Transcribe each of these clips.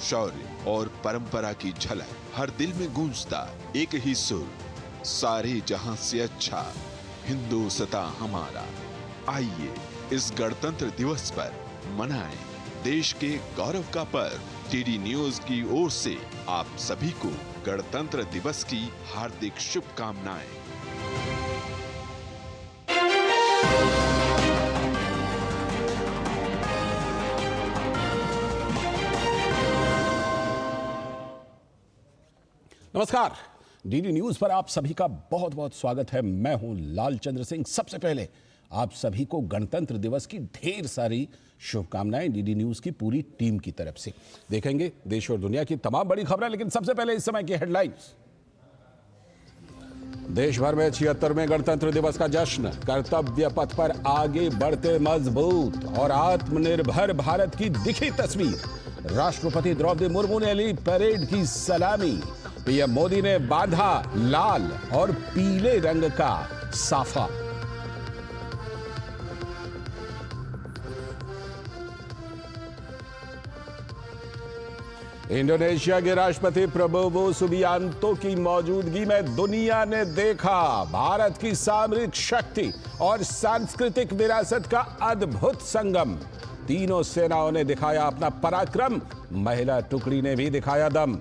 शौर्य और परंपरा की झलक। हर दिल में गूंजता एक ही सुर, सारे जहां से अच्छा हिंदुस्तान हमारा। आइए इस गणतंत्र दिवस पर मनाएं देश के गौरव का पर्व। टीडी न्यूज की ओर से आप सभी को गणतंत्र दिवस की हार्दिक शुभकामनाएं। नमस्कार, डीडी न्यूज पर आप सभी का बहुत बहुत स्वागत है। मैं हूं लालचंद्र सिंह। सबसे पहले आप सभी को गणतंत्र दिवस की ढेर सारी शुभकामनाएं डीडी न्यूज की पूरी टीम की तरफ से। देखेंगे देश और दुनिया की तमाम बड़ी खबरें, लेकिन सबसे पहले इस समय की हेडलाइंस। देश भर में 76वें गणतंत्र दिवस का जश्न, कर्तव्य पथ पर आगे बढ़ते मजबूत और आत्मनिर्भर भारत की दिखी तस्वीर। राष्ट्रपति द्रौपदी मुर्मू ने ली परेड की सलामी। पीएम मोदी ने बांधा लाल और पीले रंग का साफा। इंडोनेशिया के राष्ट्रपति प्रबोवो सुबियांतो की मौजूदगी में दुनिया ने देखा भारत की सामरिक शक्ति और सांस्कृतिक विरासत का अद्भुत संगम। तीनों सेनाओं ने दिखाया अपना पराक्रम, महिला टुकड़ी ने भी दिखाया दम।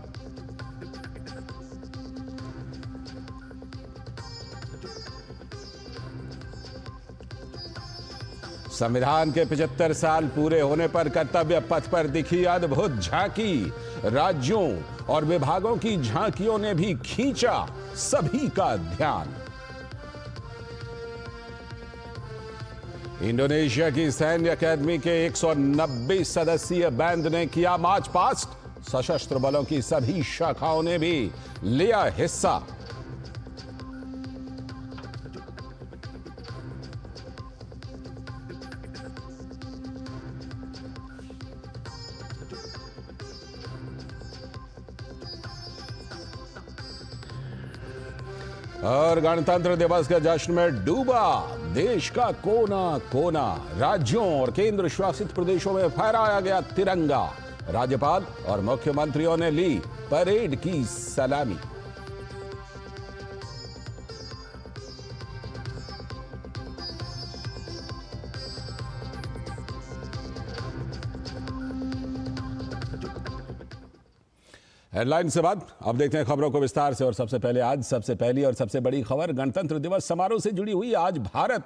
संविधान के 75 साल पूरे होने पर कर्तव्य पथ पर दिखी अद्भुत झांकी। राज्यों और विभागों की झांकियों ने भी खींचा सभी का ध्यान। इंडोनेशिया की सैन्य अकादमी के 190 सदस्यीय बैंड ने किया मार्च पास्ट। सशस्त्र बलों की सभी शाखाओं ने भी लिया हिस्सा। और गणतंत्र दिवस के जश्न में डूबा देश का कोना कोना। राज्यों और केंद्र शासित प्रदेशों में फहराया गया तिरंगा। राज्यपाल और मुख्यमंत्रियों ने ली परेड की सलामी। हेडलाइन से बाद अब देखते हैं खबरों को विस्तार से। और सबसे पहले आज सबसे पहली और सबसे बड़ी खबर गणतंत्र दिवस समारोह से जुड़ी हुई। आज भारत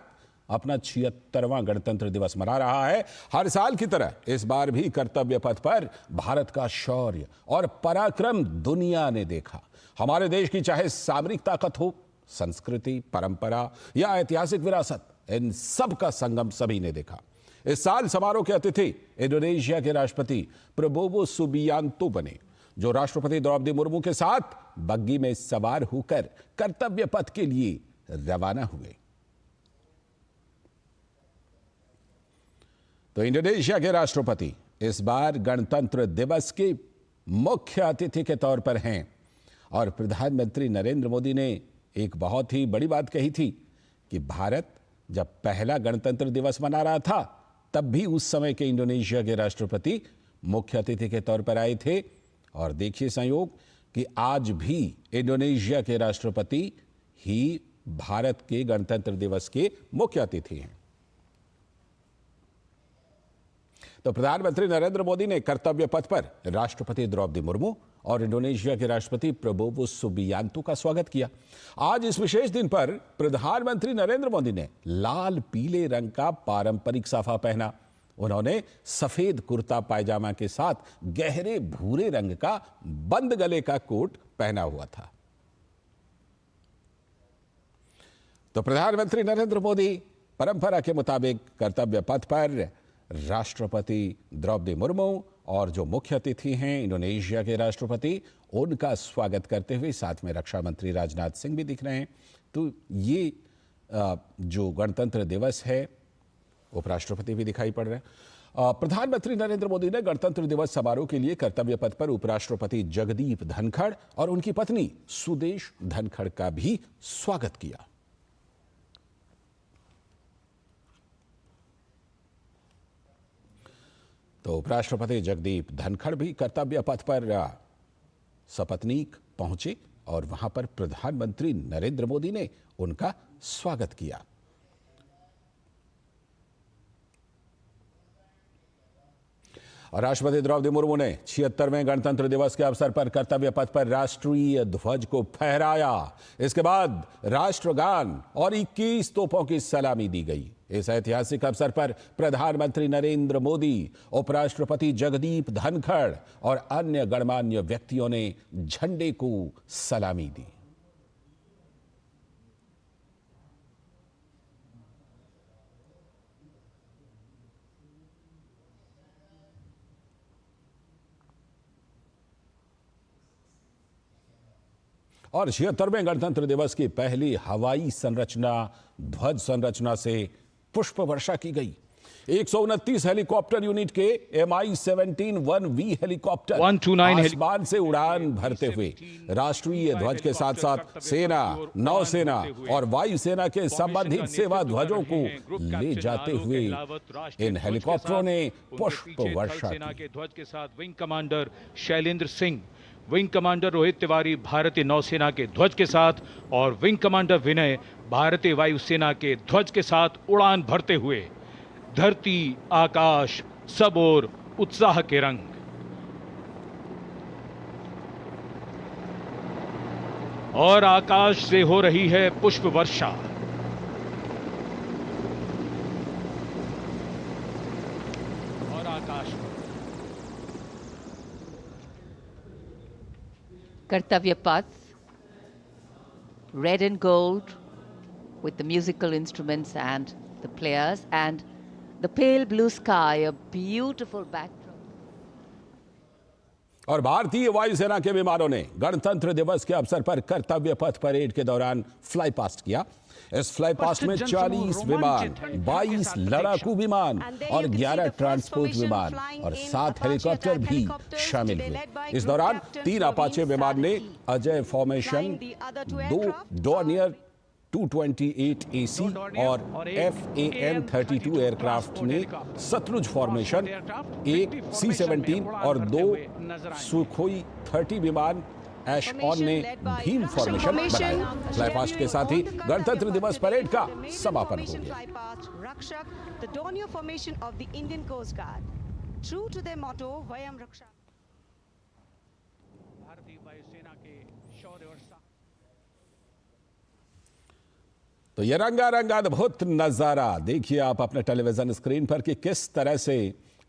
अपना 76वां गणतंत्र दिवस मना रहा है। हर साल की तरह इस बार भी कर्तव्य पथ पर भारत का शौर्य और पराक्रम दुनिया ने देखा। हमारे देश की चाहे सामरिक ताकत हो, संस्कृति, परंपरा या ऐतिहासिक विरासत, इन सब का संगम सभी ने देखा। इस साल समारोह के अतिथि इंडोनेशिया के राष्ट्रपति प्रबोवो सुबियांतो बने, जो राष्ट्रपति द्रौपदी मुर्मू के साथ बग्गी में सवार होकर कर्तव्य पथ के लिए रवाना हुए। तो इंडोनेशिया के राष्ट्रपति इस बार गणतंत्र दिवस के मुख्य अतिथि के तौर पर हैं। और प्रधानमंत्री नरेंद्र मोदी ने एक बहुत ही बड़ी बात कही थी कि भारत जब पहला गणतंत्र दिवस मना रहा था, तब भी उस समय के इंडोनेशिया के राष्ट्रपति मुख्य अतिथि के तौर पर आए थे। और देखिए संयोग कि आज भी इंडोनेशिया के राष्ट्रपति ही भारत के गणतंत्र दिवस के मुख्य अतिथि हैं। तो प्रधानमंत्री नरेंद्र मोदी ने कर्तव्य पथ पर राष्ट्रपति द्रौपदी मुर्मू और इंडोनेशिया के राष्ट्रपति प्रबोवो सुबियांतो का स्वागत किया। आज इस विशेष दिन पर प्रधानमंत्री नरेंद्र मोदी ने लाल पीले रंग का पारंपरिक साफा पहना। उन्होंने सफेद कुर्ता पायजामा के साथ गहरे भूरे रंग का बंद गले का कोट पहना हुआ था। तो प्रधानमंत्री नरेंद्र मोदी परंपरा के मुताबिक कर्तव्य पथ पर राष्ट्रपति द्रौपदी मुर्मू और जो मुख्य अतिथि हैं इंडोनेशिया के राष्ट्रपति, उनका स्वागत करते हुए साथ में रक्षा मंत्री राजनाथ सिंह भी दिख रहे हैं। तो ये जो गणतंत्र दिवस है, उपराष्ट्रपति भी दिखाई पड़ रहे हैं। प्रधानमंत्री नरेंद्र मोदी ने गणतंत्र दिवस समारोह के लिए कर्तव्य पथ पर उपराष्ट्रपति जगदीप धनखड़ और उनकी पत्नी सुदेश धनखड़ का भी स्वागत किया। तो उपराष्ट्रपति जगदीप धनखड़ भी कर्तव्य पथ पर सपत्नीक पहुंचे और वहां पर प्रधानमंत्री नरेंद्र मोदी ने उनका स्वागत किया। और राष्ट्रपति द्रौपदी मुर्मू ने 76वें गणतंत्र दिवस के अवसर पर कर्तव्य पथ पर राष्ट्रीय ध्वज को फहराया। इसके बाद राष्ट्रगान और 21 तोपों की सलामी दी गई। इस ऐतिहासिक अवसर पर प्रधानमंत्री नरेंद्र मोदी, उपराष्ट्रपति जगदीप धनखड़ और अन्य गणमान्य व्यक्तियों ने झंडे को सलामी दी। और 76वें गणतंत्र दिवस की पहली हवाई संरचना ध्वज संरचना से पुष्प वर्षा की गई। 129 हेलीकॉप्टर यूनिट के Mi-17 1V हेलीकॉप्टर आसमान से उड़ान भरते हुए राष्ट्रीय ध्वज के साथ साथ सेना, नौसेना और वायुसेना के संबंधित सेवा ध्वजों को ले जाते हुए इन हेलीकॉप्टरों ने पुष्प वर्षा की। ध्वज के साथ wing commander Shailendra Singh, wing commander Rohit Tiwari भारतीय नौसेना के ध्वज के साथ और विंग कमांडर विनय भारतीय वायुसेना के ध्वज के साथ उड़ान भरते हुए धरती आकाश सब ओर उत्साह के रंग। और आकाश से हो रही है पुष्प वर्षा। और आकाश Kartavya Path, red and gold with the musical instruments and the players, and the pale blue sky, a beautiful backdrop. और भारतीय वायुसेना के विमानों ने गणतंत्र दिवस के अवसर पर कर्तव्य पथ परेड के दौरान फ्लाई पास्ट किया। इस फ्लाई पास्ट में 40 विमान, 22 लड़ाकू विमान और 11 ट्रांसपोर्ट विमान और 7 हेलीकॉप्टर भी शामिल हुए। इस दौरान 3 अपाचे विमान ने अजय फॉर्मेशन, 2 डॉर्नियर 228 AC और FAN-32 एयरक्राफ्ट ने सतलुज फॉर्मेशन, 1 C-17 और 2 सुखोई 30 विमान एश ऑन ने भीम फॉर्मेशन बनाया। फ्लाई पास्ट के साथ ही गणतंत्र दिवस परेड का समापन हो गया। भारतीय वायुसेना के शौर्य और तो ये रंगारंग अद्भुत नजारा देखिए आप अपने टेलीविजन स्क्रीन पर कि किस तरह से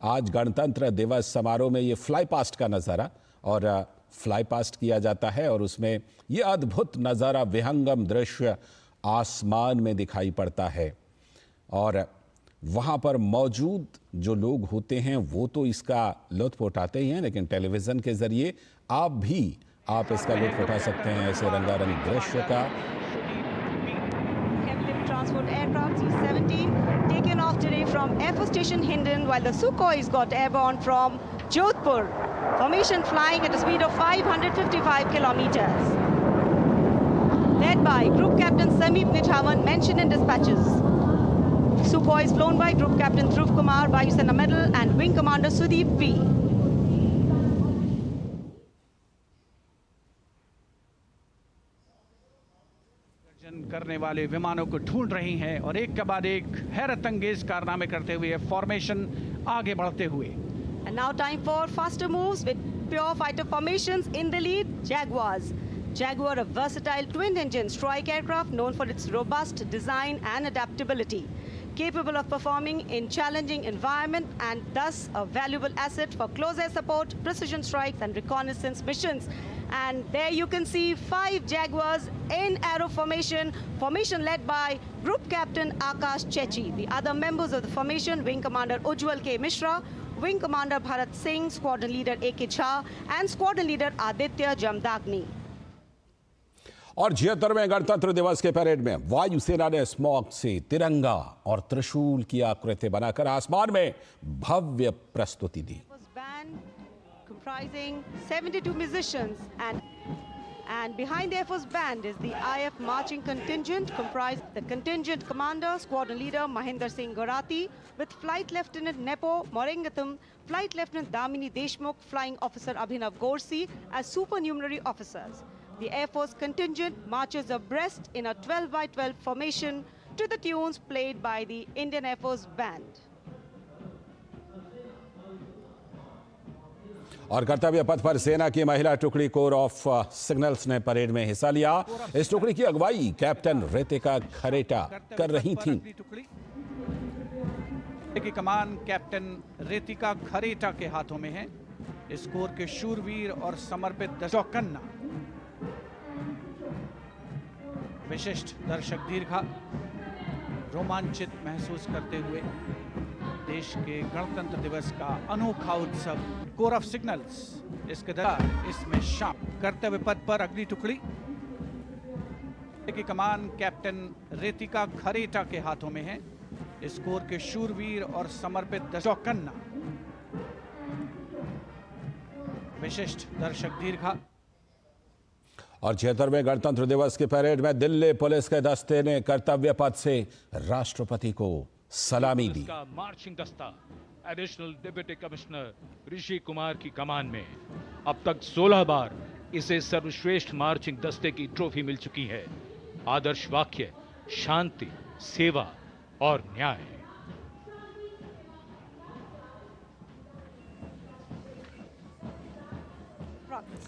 आज गणतंत्र दिवस समारोह में ये फ्लाई पास्ट का नजारा और फ्लाई पास्ट किया जाता है और उसमें ये अद्भुत नजारा, विहंगम दृश्य आसमान में दिखाई पड़ता है। और वहाँ पर मौजूद जो लोग होते हैं वो तो इसका लुत्फ उठाते ही हैं, लेकिन टेलीविजन के जरिए आप इसका लुत्फ उठा सकते हैं ऐसे रंगारंग दृश्य का। Transport aircraft C-17 taken off today from Air Force Station Hindon, while the Sukhois got airborne from Jodhpur. Formation flying at a speed of 555 kilometers. Led by Group Captain Sameep Nithawan, mentioned in dispatches. Sukhois flown by Group Captain Dhruv Kumar, Vayusena Medal, and Wing Commander Sudeep V. करने वाले विमानों को ढूंढ रही हैं और एक के बाद एक हैरत अंगेज कारनामे करते हुए फॉर्मेशन आगे बढ़ते हुए। And now time for faster moves with pure fighter formations. In the lead, Jaguars. Jaguar, a versatile twin-engine strike aircraft known for its robust design and adaptability, capable of performing in challenging environment and thus a valuable asset for close air support, precision strikes and reconnaissance missions. And there you can see 5 Jaguars in arrow formation, formation led by Group Captain Akash Chechi. The other members of the formation, Wing Commander Ujjwal K. Mishra, Wing Commander Bharat Singh, Squadron Leader A.K. Jha and Squadron Leader Aditya Jamdagni. और 76वें गणतंत्र दिवस के parade में वायुसेना ने smog से तिरंगा और त्रिशूल की आकृति बनाकर आसमान में भव्य प्रस्तुति दी। Comprising 72 musicians And behind the Air Force band is the IF marching contingent, comprised the contingent commander, squadron leader Mahinder Singh Gorati, with Flight Lieutenant Nepo Morengatham, Flight Lieutenant Damini Deshmukh, Flying Officer Abhinav Gorsi as supernumerary officers. The Air Force contingent marches abreast in a 12-by-12 formation to the tunes played by the Indian Air Force band. और कर्तव्य पथ पर सेना की महिला टुकड़ी core of signals ने parade में हिस्सा लिया। इस टुकड़ी की अगुवाई कैप्टन रितिका खरेटा कर रही थीं। की कमान कैप्टन रितिका खरेटा के हाथों में है। इस कोर के शूरवीर और समर्पित चौकन्ना विशिष्ट दर्शक दीर्घा रोमांचित महसूस करते हुए देश के गणतंत्र दिवस का अनोखा उत्सव कोर ऑफ सिग्नल्स इसके दौरान इसमें शामिल। कर्तव्य पथ पर अगली टुकड़ी की कमान कैप्टन रितिका खरेटा के हाथों में है। इस कोर के शूरवीर और समर्पित चौकन्ना विशिष्ट दर्शक दीर्घा। और 76वें गणतंत्र दिवस की परेड में दिल्ली पुलिस के दस्ते ने कर्तव्य पथ से राष्ट्रपति को सलामी दी। मार्चिंग दस्ता additional deputy commissioner Rishi Kumar की कमान में अब तक 16 बार इसे सर्वश्रेष्ठ मार्चिंग दस्ते की ट्रॉफी मिल चुकी है। आदर्श वाक्य शांति, सेवा और न्याय।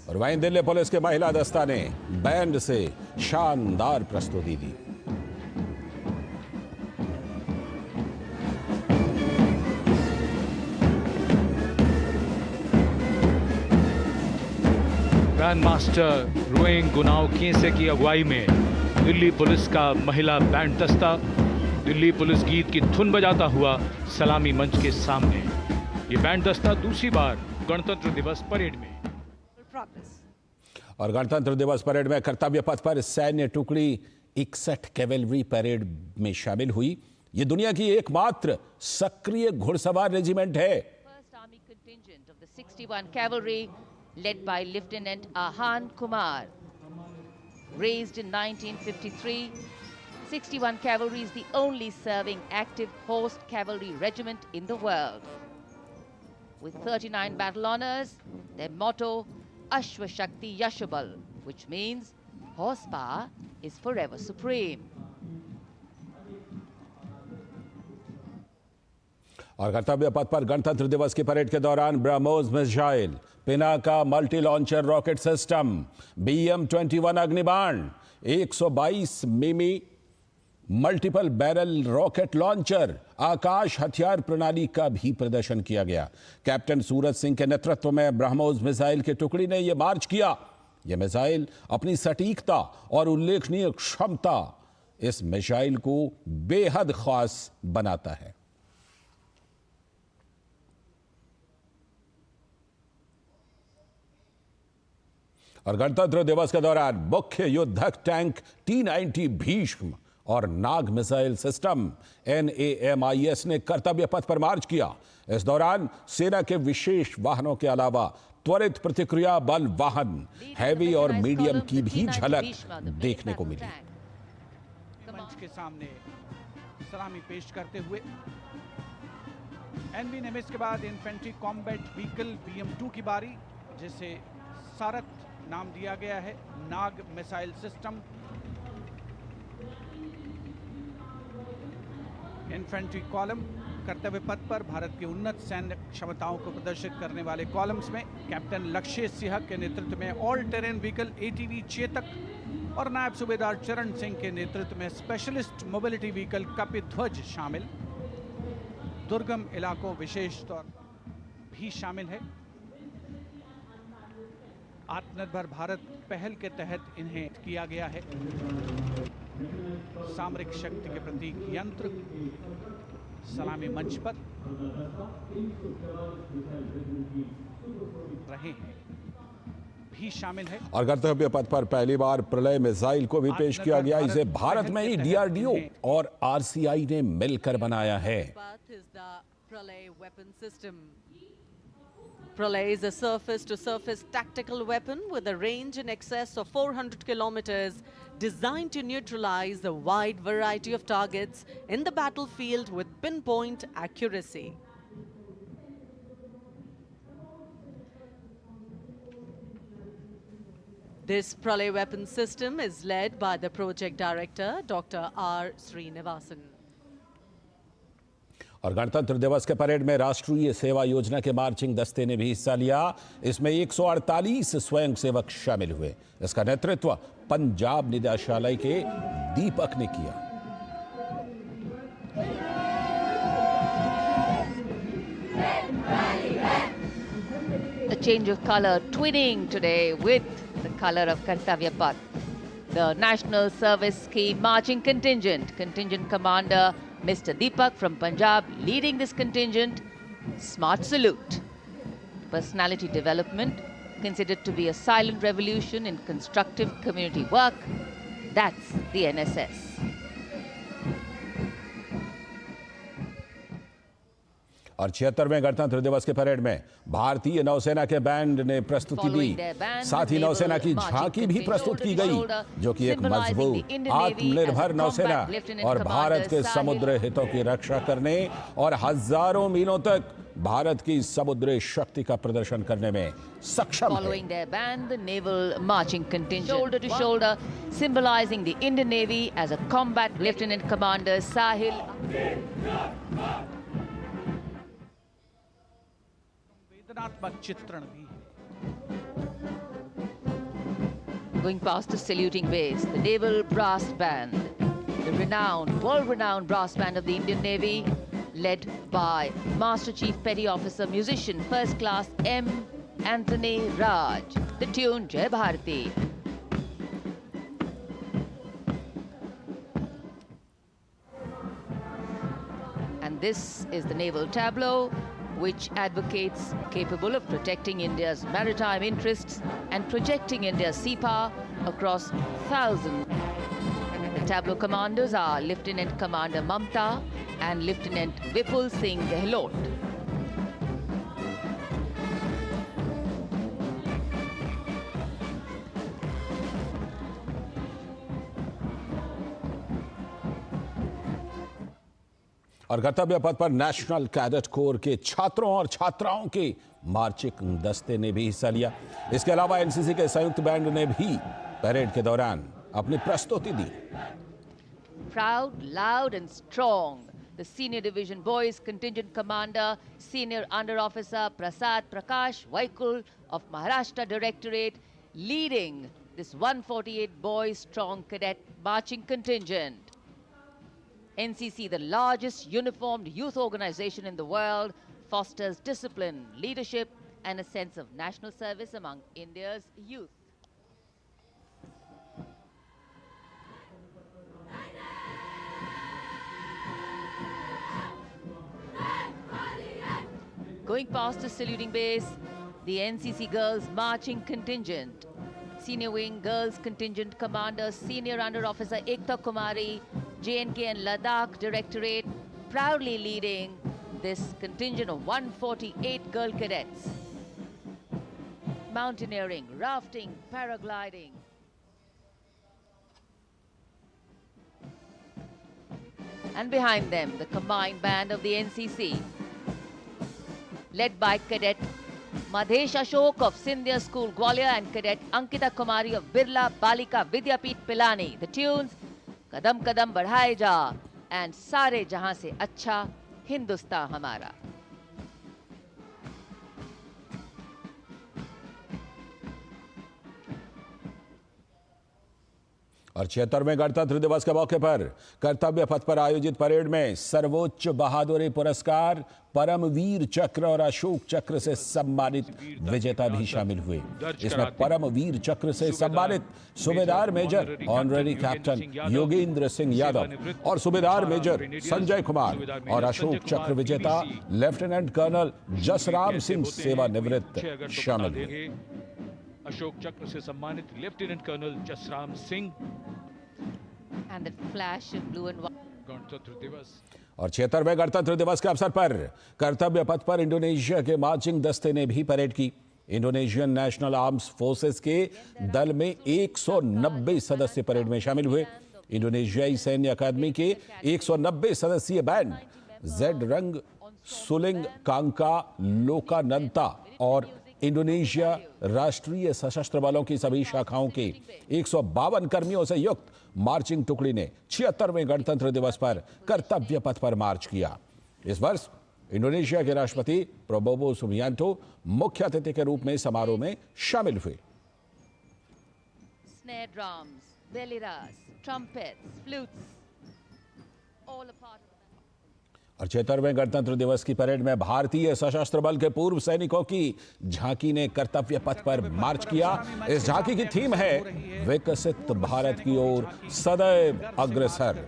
और वहीं दिल्ली पुलिस के महिला दस्ता ने बैंड से शानदार प्रस्तुति दी। ग्रैंड मास्टर रोइंग गुनाव केसे की अगुवाई में दिल्ली पुलिस का महिला बैंड दस्ता दिल्ली पुलिस गीत की धुन बजाता हुआ सलामी मंच के सामने। ये बैंड दस्ता दूसरी बार गणतंत्र दिवस परेड में। और गणतंत्र दिवस परेड में कर्तव्य पथ पर सैन्य टुकड़ी 61 कैवेलरी परेड में शामिल हुई। ये दुनिया की एकमात्र सक्रिय घुड़सवार रेजिमेंट है। First Army contingent of the 61 Cavalry, led by Lieutenant Ahan Kumar, raised in 1953. 61 Cavalry is the only serving active horse cavalry regiment in the world. With 39 battle honors, their motto Ashwa Shakti Yashabal, which means horsepower is forever supreme. और कर्तव्य पथ पर गणतंत्र दिवस की parade के दौरान BrahMos missile, Pinaka multi launcher rocket system, BM-21 अग्निबाण, 122 मिमी मल्टीपल बैरल रॉकेट लॉन्चर, आकाश हथियार प्रणाली का भी प्रदर्शन किया गया। कैप्टन सूरज सिंह के नेतृत्व में ब्रह्मोस मिसाइल की टुकड़ी ने यह मार्च किया। यह मिसाइल अपनी सटीकता और उल्लेखनीय क्षमता इस मिसाइल को बेहद खास बनाता है। और गणतंत्र दिवस के दौरान मुख्य युद्धक टैंक T-90 भीष्म और नाग मिसाइल सिस्टम NAMIS ने कर्तव्य पथ पर मार्च किया। इस दौरान सेना के विशेष वाहनों के अलावा त्वरित प्रतिक्रिया बल वाहन, हैवी और मीडियम की भी झलक देखने को मिली। मंच के सामने सलामी पेश करते हुए NV नेमिस के बाद इन्फेंट्री कॉम्बैट व्हीकल BM-2 की बारी, जिसे सारथ नाम दिया गया है। नाग मिसाइल सिस्टम इन्फेंट्री कॉलम कर्तव्य पथ पर भारत की उन्नत सैन्य क्षमताओं को प्रदर्शित करने वाले कॉलम्स में कैप्टन लक्ष्य सिंह के नेतृत्व में all terrain vehicle ATV Chetak और नायब सूबेदार चरण सिंह के नेतृत्व में स्पेशलिस्ट मोबिलिटी व्हीकल कपिध्वज शामिल। दुर्गम इलाकों विशेष तौर भी शामिल है। आत्मनिर्भर भारत पहल के तहत इन्हें किया गया है। सामरिक शक्ति के प्रतीक यंत्र सलामी मंच पर रहे हैं भी शामिल है। और कर्तव्य पथ पर पहली बार प्रलय मिसाइल को भी पेश किया गया। इसे भारत में ही DRDO और RCI ने मिलकर बनाया है। Pralay is a surface-to-surface tactical weapon with a range in excess of 400 kilometers, designed to neutralize a wide variety of targets in the battlefield with pinpoint accuracy. This Pralay weapon system is led by the project director, Dr. R. Srinivasan. और गणतंत्र दिवस के parade में राष्ट्रीय सेवा योजना के marching दस्ते ने भी हिस्सा लिया। इसमें 148 स्वयंसेवक शामिल हुए। इसका नेतृत्व पंजाब निदेशालय के दीपक ने किया। A change of color twinning today with the color of Kartavya Path. The National Service Scheme Marching Contingent, Contingent Commander Mr. Deepak from Punjab leading this contingent. Smart salute. Personality development considered to be a silent revolution in constructive community work. That's the NSS. और 76वें गणतंत्र दिवस के parade में भारतीय नौसेना के band ने प्रस्तुति दी। साथ ही नौसेना की झांकी भी प्रस्तुत की गई, जो कि एक मजबूत आत्मनिर्भर नौसेना और भारत के समुद्र हितों की रक्षा करने और हजारों मीलों तक भारत की समुद्री शक्ति का प्रदर्शन करने में सक्षम है। Following their band, the naval marching contingent, shoulder to shoulder, symbolizing the Indian Navy as a combat Lieutenant Commander Sahil. वेदनात्मक चित्रण भी है। Going past the saluting base, the Naval Brass Band, the world-renowned brass band of the Indian Navy, led by Master Chief Petty Officer Musician First Class M. Anthony Raj. The tune Jai Bharati. And this is the naval tableau, which advocates capable of protecting India's maritime interests and projecting India's sea power across thousands. The tableau commanders are Lieutenant Commander Mamta and Lieutenant Vipul Singh Gehlot. और कर्तव्य पथ पर national cadet corps के छात्रों और छात्राओं के marching दस्ते ने भी हिस्सा लिया। इसके अलावा एनसीसी के संयुक्त बैंड ने भी परेड के दौरान अपनी प्रस्तुति दी। Proud, loud and strong, the Senior Division Boys Contingent Commander, Senior Under Officer Prasad Prakash Vaikul of Maharashtra Directorate, leading this 148 boys strong cadet marching contingent. NCC, the largest uniformed youth organization in the world, fosters discipline, leadership and a sense of national service among India's youth. Going past the saluting base, the NCC Girls Marching Contingent. Senior Wing Girls Contingent Commander, Senior Under Officer Ekta Kumari, JNK and Ladakh Directorate, proudly leading this contingent of 148 girl cadets. Mountaineering, rafting, paragliding. And behind them, the combined band of the NCC, led by Cadet Madhesh Ashok of Sindhya School, Gwalior, and Cadet Ankita Kumari of Birla Balika Vidyapit Pilani. The tunes, Kadam Kadam Badhaye Ja and Sare Jahan Se Acha Hindustan Hamara. और 76वें गणतंत्र दिवस के मौके पर कर्तव्य पथ पर आयोजित परेड में सर्वोच्च बहादुरी पुरस्कार, परमवीर चक्र और अशोक चक्र से सम्मानित विजेता भी शामिल हुए। इसमें परमवीर चक्र से सम्मानित सूबेदार major honorary captain Yogendra Singh Yadav और सूबेदार मेजर संजय कुमार और अशोक चक्र विजेता लेफ्टिनेंट कर्नल जसराम सिंह सेवानिवृत्त शामिल हुए। अशोक चक्र से सम्मानित lieutenant colonel Jasram Singh and the flash of blue and white. गणतंत्र दिवस और 76वें गणतंत्र दिवस के अवसर पर कर्तव्य पथ पर इंडोनेशिया के मार्चिंग दस्ते ने भी परेड की। इंडोनेशियन नेशनल आर्म्स फोर्सेस के दल में 190 सदस्य परेड में शामिल हुए। इंडोनेशियाई सैन्य अकादमी के 190 सदस्यीय बैंड जेड रंग सुलिंग कांका लोकानंता और इंडोनेशिया राष्ट्रीय सशस्त्र बलों की सभी शाखाओं के 152 कर्मियों से युक्त मार्चिंग टुकड़ी ने 76वें गणतंत्र दिवस पर कर्तव्य पथ पर मार्च किया। इस वर्ष इंडोनेशिया के राष्ट्रपति प्रबोवो सुबियांतो मुख्य अतिथि के रूप में समारोह में शामिल हुए। Snare drums, beliras, trumpets, flutes, all a part of और 76वें गणतंत्र दिवस की परेड में भारतीय सशस्त्र बल के पूर्व सैनिकों की झांकी ने कर्तव्य पथ पर मार्च किया। इस झांकी की थीम है विकसित भारत की ओर सदैव अग्रसर।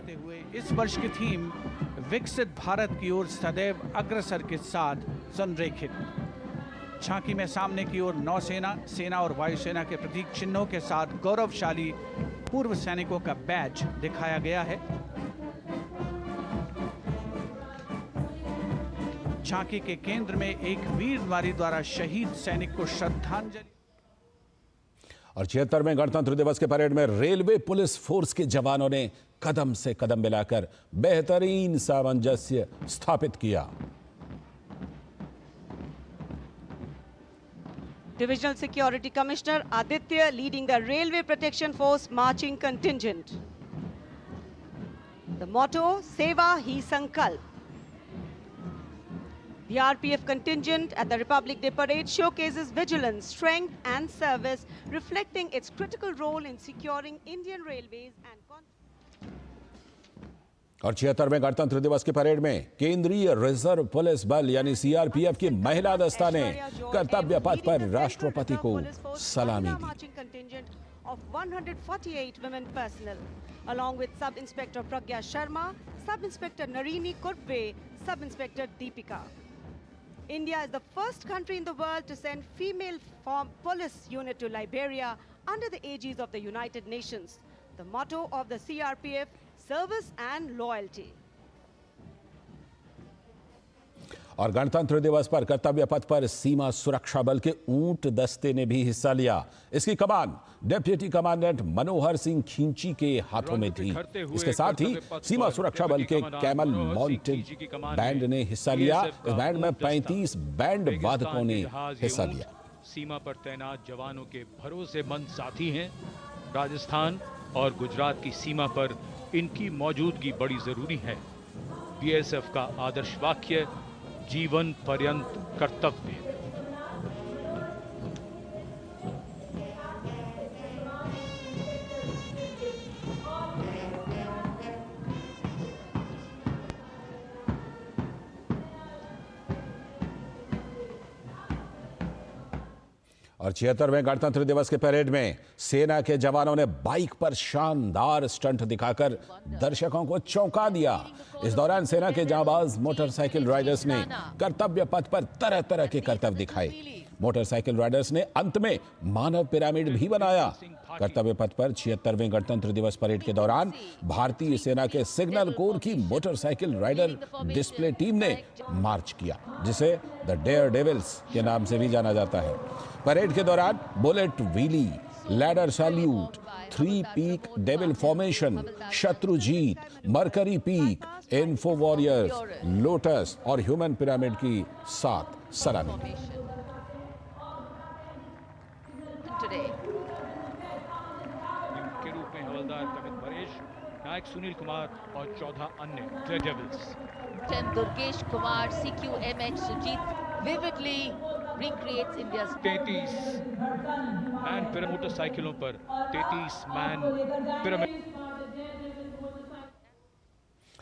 इस वर्ष की थीम विकसित भारत की ओर सदैव अग्रसर के साथ संरेखित। झांकी में सामने की ओर नौसेना, सेना और वायुसेना के प्रतीक चिन्हों के साथ गौरवशाली पूर्व सैनिकों का बैज दिखाया गया है। झांकी के केंद्र में एक वीर नारी द्वारा शहीद सैनिक को श्रद्धांजलि। और 76वें गणतंत्र दिवस के परेड में रेलवे पुलिस फोर्स के जवानों ने कदम से कदम मिलाकर बेहतरीन सामंजस्य स्थापित किया। Divisional Security Commissioner Aditya leading the Railway Protection Force marching contingent. The motto, Seva Hi Sankalp. The RPF contingent at the Republic Day Parade showcases vigilance, strength and service, reflecting its critical role in securing Indian railways and और 76वें गणतंत्र दिवस की parade में केंद्रीय reserve police बल यानी CRPF की महिला दस्ता ने कर्तव्य पथ पर राष्ट्रपति को सलामी दी। of 148 women personnel, along with Sub-Inspector Pragya Sharma, Sub-Inspector Narini Kurbe, Sub-Inspector Deepika. India is the first country in the world to send female police unit to Liberia under the aegis of the United Nations. The motto of the CRPF, service and loyalty. और गणतंत्र दिवस पर कर्तव्य पथ पर सीमा सुरक्षा बल के ऊंट दस्ते ने भी हिस्सा लिया। इसकी कमान डिप्टी कमांडेंट मनोहर सिंह खींची के हाथों में थी। इसके साथ ही सीमा सुरक्षा बल के कैमल माउंटेड बैंड ने हिस्सा लिया। इस बैंड में 35 बैंड वादकों ने हिस्सा लिया। सीमा पर तैनात जवानों के भरोसेमंद साथी हैं। राजस्थान और गुजरात की सीमा पर इनकी मौजूदगी बड़ी जरूरी है। बीएसएफ का आदर्श वाक्य, जीवन पर्यंत कर्तव्य। और 76वें गणतंत्र दिवस के परेड में सेना के जवानों ने बाइक पर शानदार स्टंट दिखाकर दर्शकों को चौंका दिया। इस दौरान सेना के जांबाज मोटरसाइकिल राइडर्स ने कर्तव्य पथ पर तरह तरह के करतब दिखाए। मोटरसाइकिल राइडर्स ने अंत में मानव पिरामिड भी बनाया। कर्तव्य पथ पर 76वें गणतंत्र दिवस परेड के दौरान भारतीय सेना के सिग्नल कोर की मोटरसाइकिल राइडर डिस्प्ले टीम ने मार्च किया, जिसे द डेयर डेविल्स के नाम से भी जाना जाता है। परेड के दौरान bullet wheelie, ladder salute, 3 peak devil formation, Shatrujeet, mercury peak, info warriors, lotus और ह्यूमन पिरामिड की साथ सलामी दी। के रूप में हवलदार कमित परेश, नायक सुनील कुमार और 14 अन्य Daredevils. Durgesh Kumar, CQMH Sujit vividly recreates India's 33 man pyramid मोटरसाइकिलों पर 33 मैन पिरामिड।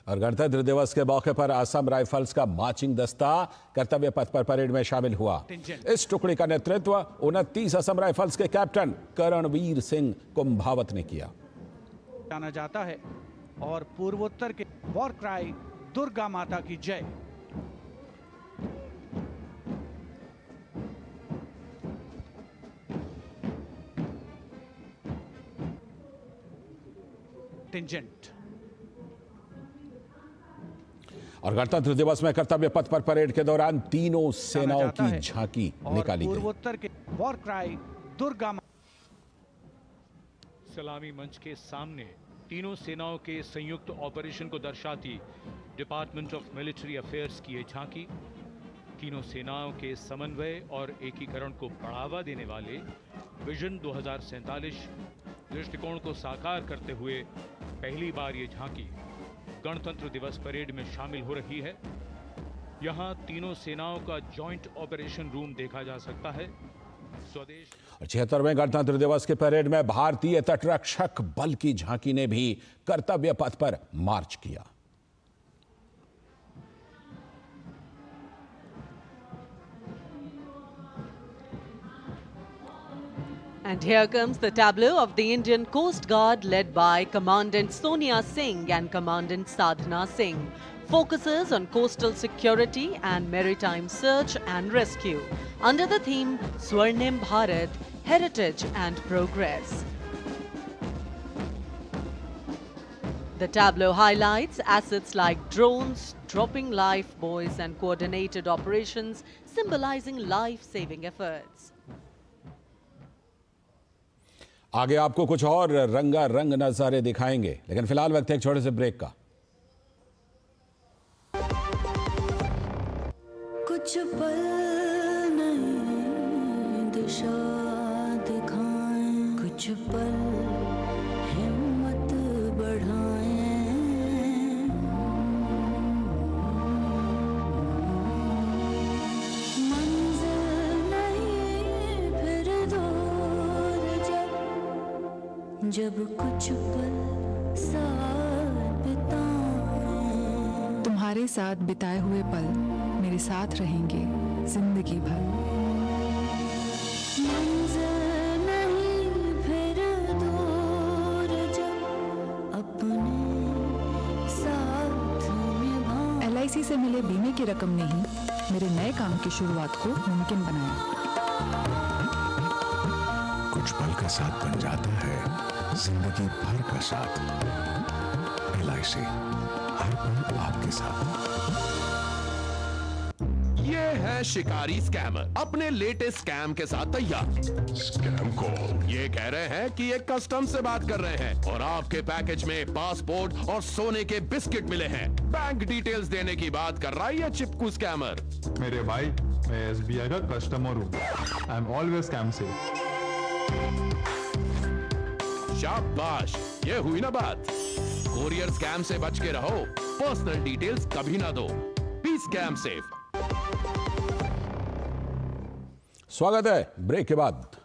और गणतंत्र दिवस के मौके पर असम राइफल्स का मार्चिंग दस्ता कर्तव्य पथ पर परेड में शामिल हुआ। इस टुकड़ी का नेतृत्व 29 असम राइफल्स के कैप्टन करणवीर सिंह कुंभावत ने किया। जाना जाता है और पूर्वोत्तर के वॉर क्राई दुर्गा माता की जय। कंटिंजेंट। और गणतंत्र दिवस में कर्तव्य पथ पर परेड के दौरान तीनों सेनाओं जाता की है। झांकी और निकाली गई। पूर्वोत्तर के वॉर क्राई दुर्गा सलामी मंच के सामने तीनों सेनाओं के संयुक्त ऑपरेशन को दर्शाती डिपार्टमेंट ऑफ मिलिट्री अफेयर्स की ये झांकी तीनों सेनाओं के समन्वय और एकीकरण को बढ़ावा देने वाले विजन 2047 दृष्टिकोण को साकार करते हुए पहली बार ये झांकी गणतंत्र दिवस परेड में शामिल हो रही है। यहां तीनों सेनाओं का जॉइंट ऑपरेशन रूम देखा जा सकता है। स्वदेश 76वें गणतंत्र दिवस के परेड में भारतीय तटरक्षक बल की झांकी ने भी कर्तव्य पथ पर मार्च किया। And here comes the tableau of the Indian Coast Guard led by Commandant Sonia Singh and Commandant Sadhana Singh. Focuses on coastal security and maritime search and rescue under the theme Swarnim Bharat, Heritage and Progress. The tableau highlights assets like drones, dropping lifebuoys and coordinated operations symbolizing life-saving efforts. आगे आपको कुछ और रंगारंग नजारे दिखाएंगे, लेकिन फिलहाल वक्त है एक छोटे से ब्रेक का। कुछ पल नई दिशा दिखाएं, कुछ पल हिम्मत बढ़ाएं, मंजिल नहीं फिर दूर जब कुछ पल साथ बिताएं। तुम्हारे साथ बिताए हुए पल मेरे साथ रहेंगे जिंदगी भर। मंजिल नहीं फिर दूर जब अपने साथ निभाएं। LIC से मिले बीमे की रकम ने ही मेरे नए काम की शुरुआत को मुमकिन बनाया। कुछ पल का साथ बन जाता है जिंदगी भर का साथ। LIC हर पल आपके साथ। ये है शिकारी स्कैमर अपने लेटेस्ट स्कैम के साथ तैयार। Scam call. ये कह रहे हैं कि ये कस्टम से बात कर रहे हैं और आपके पैकेज में पासपोर्ट और सोने के बिस्किट मिले हैं। बैंक डिटेल्स देने की बात कर रहा है ये चिपकू स्कैमर। मेरे भाई, मैं SBI का कस्टमर हूँ। I am always scam safe. शाबाश, ये हुई ना बात। कोरियर स्कैम से बच के रहो, पर्सनल डिटेल्स कभी ना दो। Be scam safe. स्वागत है ब्रेक के बाद।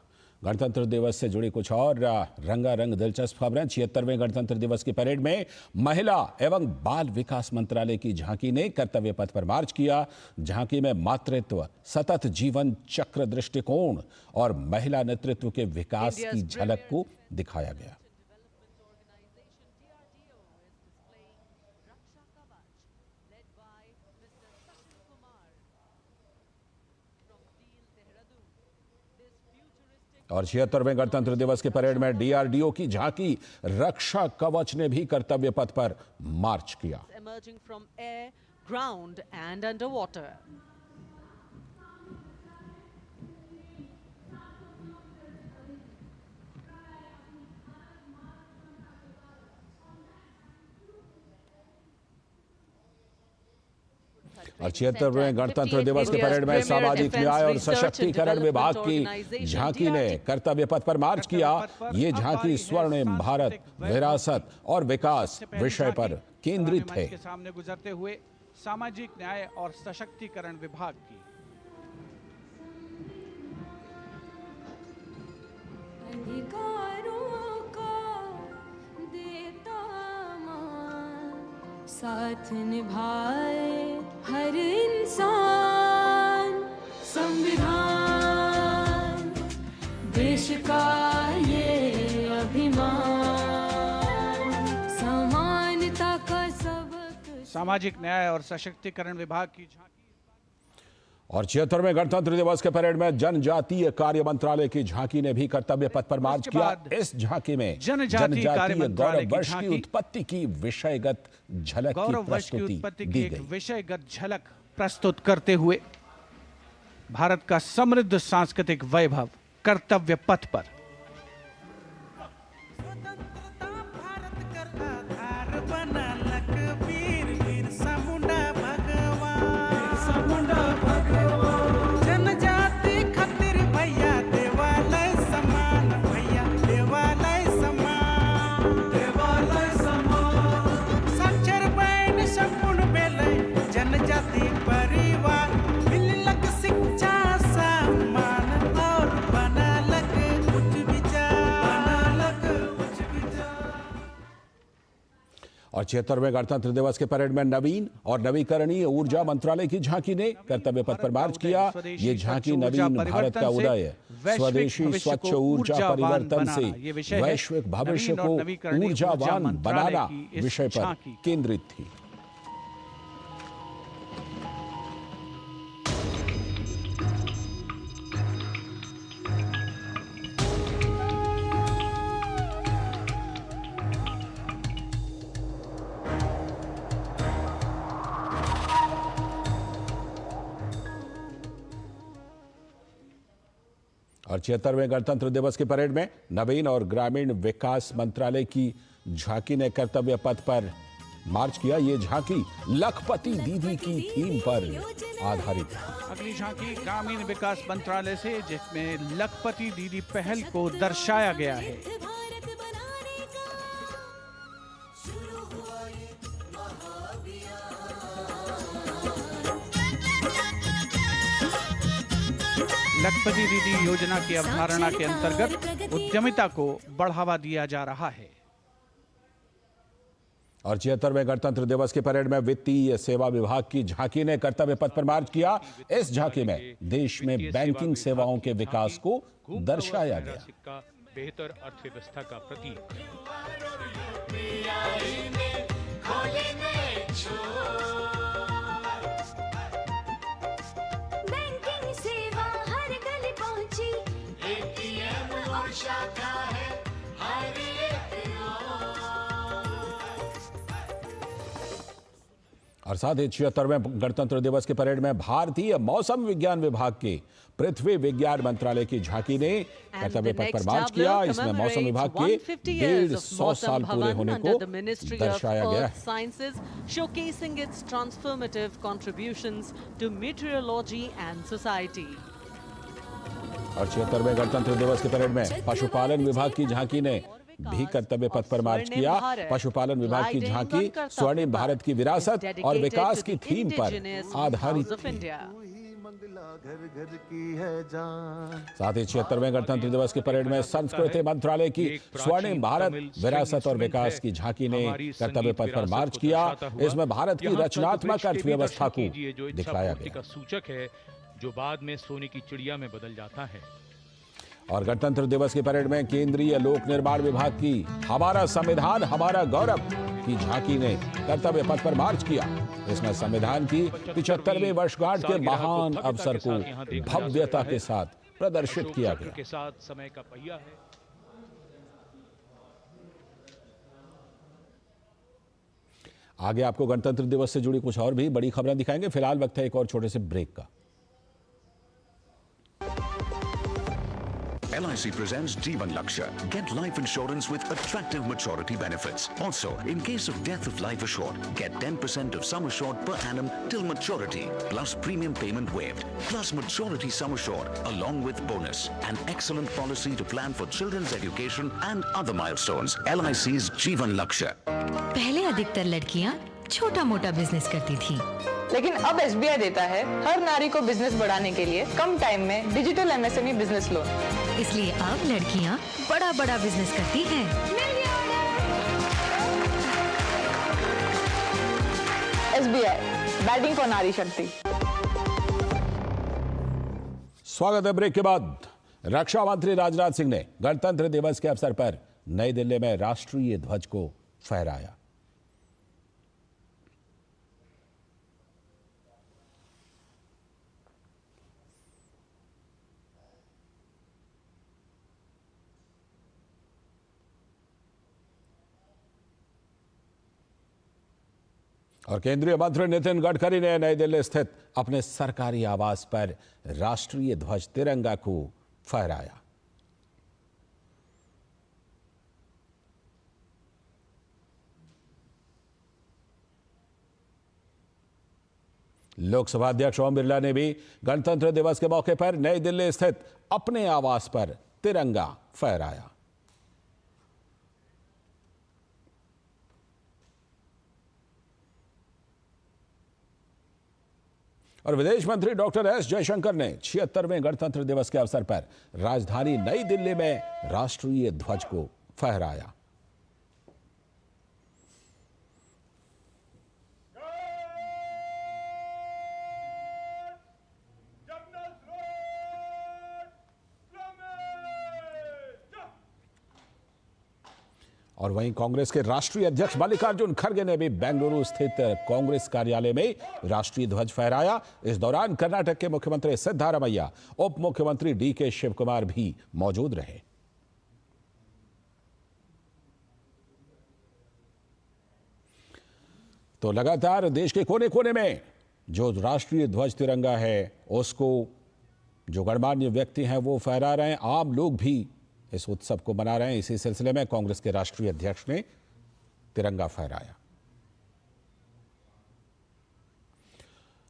गणतंत्र दिवस से जुड़ी कुछ और रंगारंग दिलचस्प खबरें। 76वें गणतंत्र दिवस की परेड में महिला एवं बाल विकास मंत्रालय की झांकी ने कर्तव्य पथ पर मार्च किया। झांकी में मातृत्व, सतत जीवन चक्र दृष्टिकोण और महिला नेतृत्व के विकास की झलक को दिखाया गया। और 76वें गणतंत्र दिवस के परेड में DRDO की झांकी रक्षा कवच ने भी कर्तव्य पथ पर मार्च किया। Emerging from air, ground and underwater. और 76वें गणतंत्र दिवस के परेड में सामाजिक न्याय और सशक्तिकरण विभाग की झांकी ने कर्तव्य पथ पर मार्च किया। ये झांकी स्वर्णिम भारत, विरासत और विकास विषय पर केंद्रित है। के सामने गुजरते हुए सामाजिक न्याय और सशक्तिकरण विभाग की अधिकारों का देता मान, साथ निभाए हर इंसान। संविधान देश का ये अभिमान, समानता का सबक। सामाजिक न्याय और सशक्तिकरण विभाग की झांकी। और 76वें गणतंत्र दिवस के परेड में जनजातीय कार्य मंत्रालय की झांकी ने भी कर्तव्य पथ पर मार्च किया। इस झांकी में जनजातीय गौरव वर्ष की उत्पत्ति की विषयगत झलक की विषयगत झलक प्रस्तुत करते हुए भारत का समृद्ध सांस्कृतिक वैभव कर्तव्य पथ पर। और 76वें गणतंत्र दिवस के परेड में नवीन और नवीकरणीय ऊर्जा मंत्रालय की झांकी ने कर्तव्य पथ पर मार्च किया। ये झांकी नवीन भारत का उदय, स्वदेशी स्वच्छ ऊर्जा परिवर्तन से वैश्विक भविष्य को ऊर्जावान बनाना विषय पर केंद्रित थी। और 76वें गणतंत्र दिवस के परेड में नवीन और ग्रामीण विकास मंत्रालय की झांकी ने कर्तव्य पथ पर मार्च किया। ये झांकी लखपति दीदी की थीम पर आधारित है। अगली झांकी ग्रामीण विकास मंत्रालय से, जिसमें लखपति दीदी पहल को दर्शाया गया है। लखपति दीदी योजना की अवधारणा के अंतर्गत उद्यमिता को बढ़ावा दिया जा रहा है। और 76वें गणतंत्र दिवस के परेड में वित्तीय सेवा विभाग की झांकी ने कर्तव्य पथ पर मार्च किया। इस झांकी में देश में बैंकिंग सेवाओं के विकास को दर्शाया गया। बेहतर अर्थव्यवस्था का प्रतीक। और साथ ही 76वें गणतंत्र दिवस के परेड में भारतीय मौसम विज्ञान विभाग के पृथ्वी विज्ञान मंत्रालय की झांकी ने कर्तव्य पथ पर मार्च किया। इसमें मौसम विभाग के 150 साल पूरे होने को दर्शाया गया है। Showcasing its transformative contributions to metrology and society. और 76वें गणतंत्र दिवस के परेड में पशुपालन विभाग की झांकी ने भी कर्तव्य पथ पर मार्च किया। पशुपालन विभाग की झांकी स्वर्णिम भारत की विरासत और विकास की थीम पर आधारित थी। साथ ही 76वें गणतंत्र दिवस के परेड में संस्कृति मंत्रालय की स्वर्णिम भारत विरासत और विकास की झांकी ने कर्तव्य पथ पर मार्च किया। इसमें भारत की रचनात्मक अर्थव्यवस्था को दिखाया गया, सूचक है जो बाद में सोने की चिड़िया में बदल जाता है। और गणतंत्र दिवस की परेड में केंद्रीय लोक निर्माण विभाग की हमारा संविधान हमारा गौरव की झांकी ने कर्तव्य पथ पर मार्च किया। इसमें संविधान की 75वीं वर्षगांठ के महान अवसर को भव्यता के साथ प्रदर्शित किया गया। के साथ समय का पहिया है। आगे आपको गणतंत्र दिवस से जुड़ी कुछ और भी बड़ी खबरें दिखाएंगे। फिलहाल वक्त है एक और छोटे से ब्रेक का। LIC presents Jeevan Lakshya. Get life insurance with attractive maturity benefits. Also, in case of death of life assured, get 10% of sum assured per annum till maturity, plus premium payment waived, plus maturity sum assured, along with bonus. An excellent policy to plan for children's education and other milestones. LIC's Jeevan Lakshya. पहले अधिकतर लड़कियां छोटा मोटा business करती थी, लेकिन अब SBI देता है हर नारी को बिजनेस बढ़ाने के लिए कम टाइम में डिजिटल MSME बिजनेस लोन। इसलिए अब लड़कियां बड़ा बड़ा बिजनेस करती हैं। SBI, बैटिंग फॉर नारी शक्ति। स्वागत है ब्रेक के बाद। रक्षा मंत्री राजनाथ सिंह ने गणतंत्र दिवस के अवसर पर नई दिल्ली में राष्ट्रीय ध्वज को फहराया। और केंद्रीय मंत्री नितिन गडकरी ने नई दिल्ली स्थित अपने सरकारी आवास पर राष्ट्रीय ध्वज तिरंगा को फहराया। लोकसभा अध्यक्ष ओम बिरला ने भी गणतंत्र दिवस के मौके पर नई दिल्ली स्थित अपने आवास पर तिरंगा फहराया। और विदेश मंत्री डॉक्टर एस जयशंकर ने 76वें गणतंत्र दिवस के अवसर पर राजधानी नई दिल्ली में राष्ट्रीय ध्वज को फहराया। और वहीं कांग्रेस के राष्ट्रीय अध्यक्ष मल्लिकार्जुन खड़गे ने भी बेंगलुरु स्थित कांग्रेस कार्यालय में राष्ट्रीय ध्वज फहराया। इस दौरान कर्नाटक के मुख्यमंत्री सिद्धारमैया, उप मुख्यमंत्री डीके शिवकुमार भी मौजूद रहे। तो लगातार देश के कोने कोने में जो राष्ट्रीय ध्वज तिरंगा है उसको जो गणमान्य व्यक्ति हैं वो फहरा रहे हैं, आम लोग भी इस उत्सव को मना रहे हैं। इसी सिलसिले में कांग्रेस के राष्ट्रीय अध्यक्ष ने तिरंगा फहराया।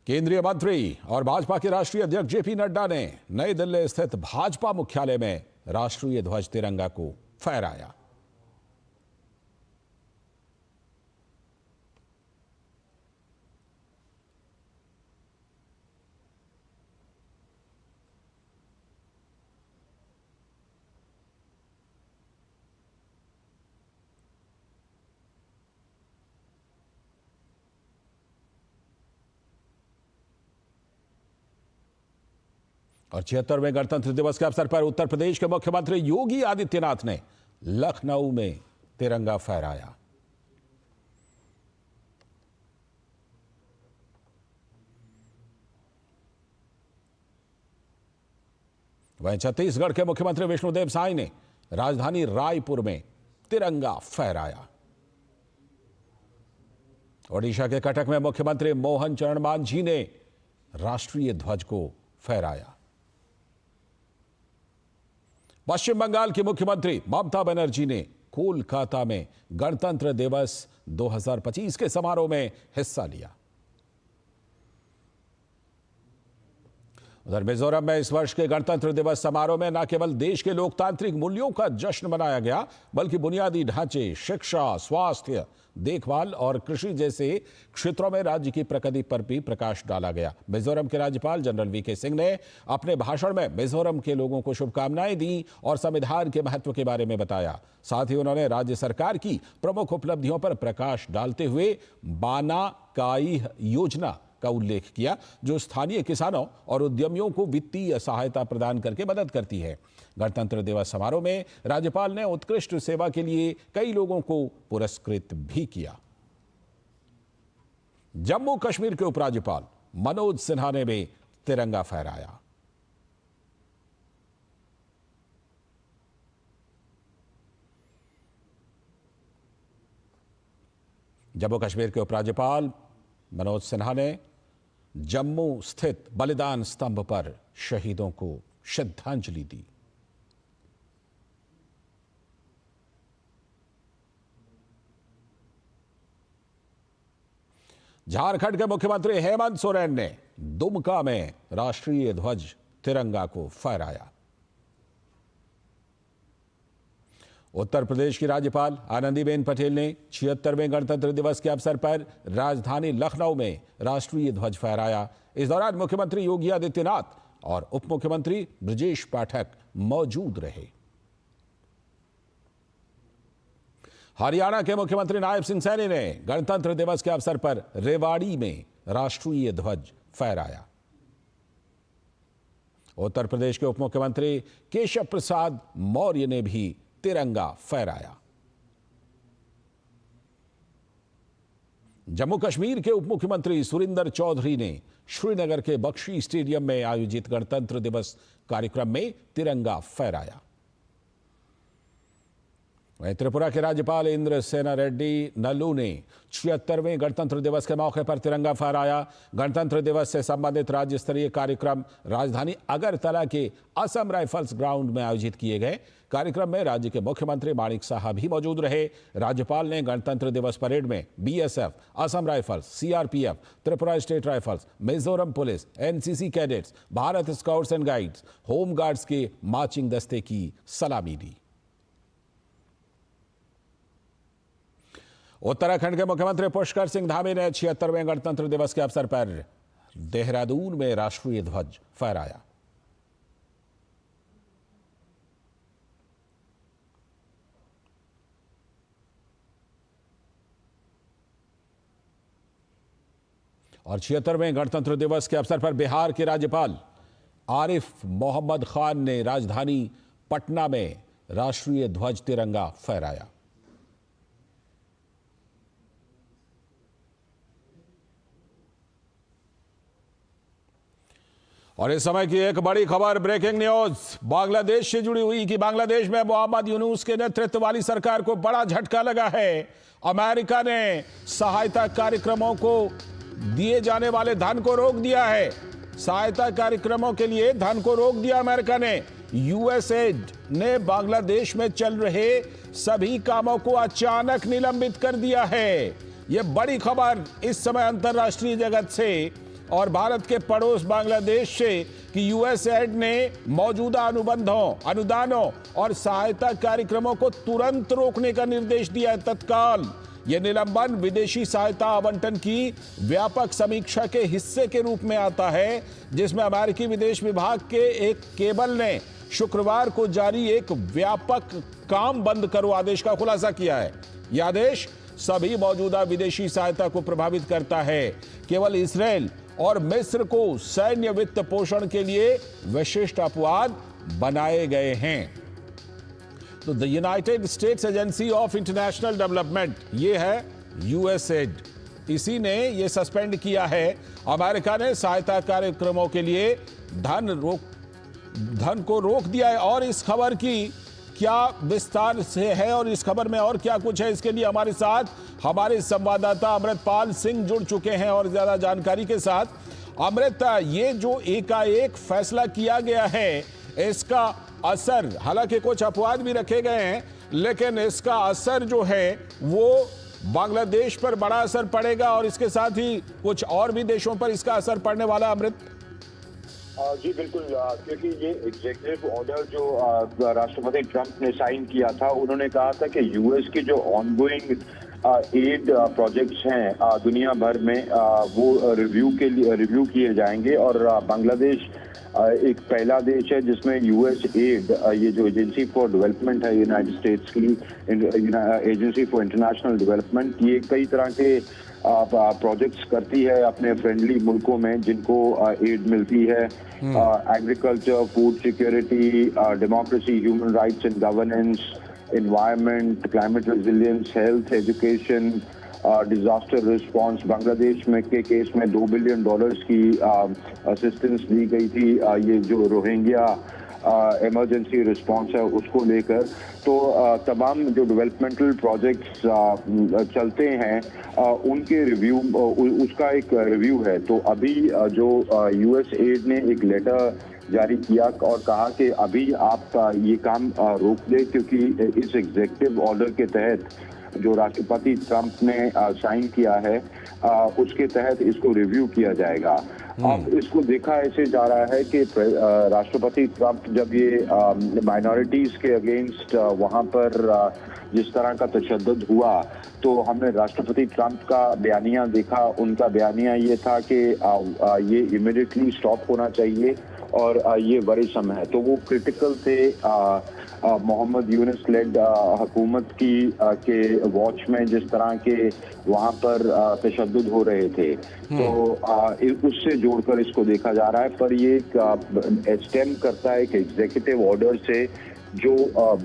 केंद्रीय मंत्री और भाजपा के राष्ट्रीय अध्यक्ष जेपी नड्डा ने नई दिल्ली स्थित भाजपा मुख्यालय में राष्ट्रीय ध्वज तिरंगा को फहराया। और 76वें गणतंत्र दिवस के अवसर पर उत्तर प्रदेश के मुख्यमंत्री योगी आदित्यनाथ ने लखनऊ में तिरंगा फहराया। वहीं छत्तीसगढ़ के मुख्यमंत्री विष्णुदेव साय ने राजधानी रायपुर में तिरंगा फहराया। ओडिशा के कटक में मुख्यमंत्री मोहन चरण मांझी ने राष्ट्रीय ध्वज को फहराया। पश्चिम बंगाल की मुख्यमंत्री ममता बनर्जी ने कोलकाता में गणतंत्र दिवस 2025 के समारोह में हिस्सा लिया। उधर मिजोरम में इस वर्ष के गणतंत्र दिवस समारोह में न केवल देश के लोकतांत्रिक मूल्यों का जश्न मनाया गया, बल्कि बुनियादी ढांचे, शिक्षा, स्वास्थ्य, देखभाल और कृषि जैसे क्षेत्रों में राज्य की प्रगति पर भी प्रकाश डाला गया। मिजोरम के राज्यपाल जनरल वीके सिंह ने अपने भाषण में मिजोरम के लोगों को शुभकामनाएं दी और संविधान के महत्व के बारे में बताया। साथ ही उन्होंने राज्य सरकार की प्रमुख उपलब्धियों पर प्रकाश डालते हुए बाना काई योजना का उल्लेख किया, जो स्थानीय किसानों और उद्यमियों को वित्तीय सहायता प्रदान करके मदद करती है। गणतंत्र दिवस समारोह में राज्यपाल ने उत्कृष्ट सेवा के लिए कई लोगों को पुरस्कृत भी किया। जम्मू कश्मीर के उपराज्यपाल मनोज सिन्हा ने भी तिरंगा फहराया। जम्मू कश्मीर के उपराज्यपाल मनोज सिन्हा ने जम्मू स्थित बलिदान स्तंभ पर शहीदों को श्रद्धांजलि दी। झारखंड के मुख्यमंत्री हेमंत सोरेन ने दुमका में राष्ट्रीय ध्वज तिरंगा को फहराया। उत्तर प्रदेश की राज्यपाल आनंदीबेन पटेल ने 76वें गणतंत्र दिवस के अवसर पर राजधानी लखनऊ में राष्ट्रीय ध्वज फहराया। इस दौरान मुख्यमंत्री योगी आदित्यनाथ और उप मुख्यमंत्री ब्रजेश पाठक मौजूद रहे। हरियाणा के मुख्यमंत्री नायब सिंह सैनी ने गणतंत्र दिवस के अवसर पर रेवाड़ी में राष्ट्रीय ध्वज फहराया। उत्तर प्रदेश के उप मुख्यमंत्री केशव प्रसाद मौर्य ने भी तिरंगा फहराया। जम्मू कश्मीर के उप मुख्यमंत्री सुरिंदर चौधरी ने श्रीनगर के बख्शी स्टेडियम में आयोजित गणतंत्र दिवस कार्यक्रम में तिरंगा फहराया। वहीं त्रिपुरा के राज्यपाल इंद्रसेना रेड्डी नल्लू ने 76वें गणतंत्र दिवस के मौके पर तिरंगा फहराया। गणतंत्र दिवस से संबंधित राज्य स्तरीय कार्यक्रम राजधानी अगरतला के असम राइफल्स ग्राउंड में आयोजित किए गए। कार्यक्रम में राज्य के मुख्यमंत्री माणिक साहा भी मौजूद रहे। राज्यपाल ने गणतंत्र दिवस परेड में BSF, Assam rifles, CRPF, Tripura state rifles, Mizoram police, NCC cadets, Bharat scouts and guides, home guards के मार्चिंग दस्ते की सलामी दी। उत्तराखंड के मुख्यमंत्री पुष्कर सिंह धामी ने 76वें गणतंत्र दिवस के अवसर पर देहरादून में राष्ट्रीय ध्वज फहराया। और 76वें गणतंत्र दिवस के अवसर पर बिहार के राज्यपाल आरिफ मोहम्मद खान ने राजधानी पटना में राष्ट्रीय ध्वज तिरंगा फहराया। और इस समय की एक बड़ी खबर, ब्रेकिंग न्यूज बांग्लादेश से जुड़ी हुई कि बांग्लादेश में मोहम्मद यूनुस के नेतृत्व वाली सरकार को बड़ा झटका लगा है। अमेरिका ने सहायता कार्यक्रमों को दिए जाने वाले धन को रोक दिया है। सहायता कार्यक्रमों के लिए धन को रोक दिया अमेरिका ने। यूएसएड ने बांग्लादेश में चल रहे सभी कामों को अचानक निलंबित कर दिया है। यह बड़ी खबर इस समय अंतर्राष्ट्रीय जगत से और भारत के पड़ोस बांग्लादेश से कि यूएसएड ने मौजूदा अनुबंधों, अनुदानों और सहायता कार्यक्रमों को तुरंत रोकने का निर्देश दिया है तत्काल। यह निलंबन विदेशी सहायता आवंटन की व्यापक समीक्षा के हिस्से के रूप में आता है, जिसमें अमेरिकी विदेश विभाग के एक केबल ने शुक्रवार को जारी एक व्यापक काम बंद करो आदेश का खुलासा किया है। यह आदेश सभी मौजूदा विदेशी सहायता को प्रभावित करता है। केवल इस्राएल और मिस्र को सैन्य वित्त पोषण के लिए विशिष्ट अपवाद बनाए गए हैं। तो the United states agency of international development, ये है यूएसएड, इसी ने ये सस्पेंड किया है। अमेरिका ने सहायता कार्यक्रमों के लिए धन को रोक दिया है। और इस खबर की क्या विस्तार से है और इस खबर में और क्या कुछ है, इसके लिए हमारे साथ हमारे संवाददाता अमृतपाल सिंह जुड़ चुके हैं और ज्यादा जानकारी के साथ। अमृत, ये जो एकाएक फैसला किया गया है, इसका असर, हालांकि कुछ अपवाद भी रखे गए हैं, लेकिन इसका असर जो है वो बांग्लादेश पर बड़ा असर पड़ेगा और इसके साथ ही कुछ और भी देशों पर इसका असर पड़ने वाला। अमृत जी बिल्कुल, क्योंकि ये एग्जीक्यूटिव ऑर्डर जो राष्ट्रपति ट्रंप ने साइन किया था, उन्होंने कहा था कि यूएस की जो ऑनगोइंग एड प्रोजेक्ट्स हैं दुनिया भर में वो रिव्यू किए जाएंगे और बांग्लादेश एक पहला देश है जिसमें यूएस एड, ये जो एजेंसी फॉर डेवलपमेंट है यूनाइटेड स्टेट्स की, एजेंसी फॉर इंटरनेशनल डेवलपमेंट, ये कई तरह के प्रोजेक्ट्स करती है अपने फ्रेंडली मुल्कों में जिनको एड मिलती है। Agriculture, food security, democracy, human rights and governance, environment, climate resilience, health, education, disaster response. Bangladesh में के केस में $2 बिलियन की असिस्टेंस दी गई थी, ये जो रोहिंग्या इमरजेंसी रिस्पांस है उसको लेकर। तो तमाम जो डेवलपमेंटल प्रोजेक्ट्स चलते हैं उनके रिव्यू, उसका एक रिव्यू है। तो अभी जो यूएस एड ने एक लेटर जारी किया और कहा कि अभी आप ये काम रोक दें, क्योंकि इस एग्जीक्यूटिव ऑर्डर के तहत जो राष्ट्रपति ट्रंप ने साइन किया है उसके तहत इसको रिव्यू किया जाएगा। अब इसको देखा ऐसे जा रहा है कि राष्ट्रपति ट्रंप जब ये माइनॉरिटीज के अगेंस्ट वहां पर जिस तरह का तशद्दुद हुआ, तो हमने राष्ट्रपति ट्रंप का बयानिया देखा। उनका बयानिया ये था कि ये इमीडिएटली स्टॉप होना चाहिए और ये वरीसम है। तो वो क्रिटिकल थे मोहम्मद यूनुस लेड हुकूमत की के वॉच में जिस तरह के वहाँ पर तशद्दुद हो रहे थे। तो उससे जोड़कर इसको देखा जा रहा है। पर ये स्टेम करता है कि एग्जीक्यूटिव ऑर्डर से जो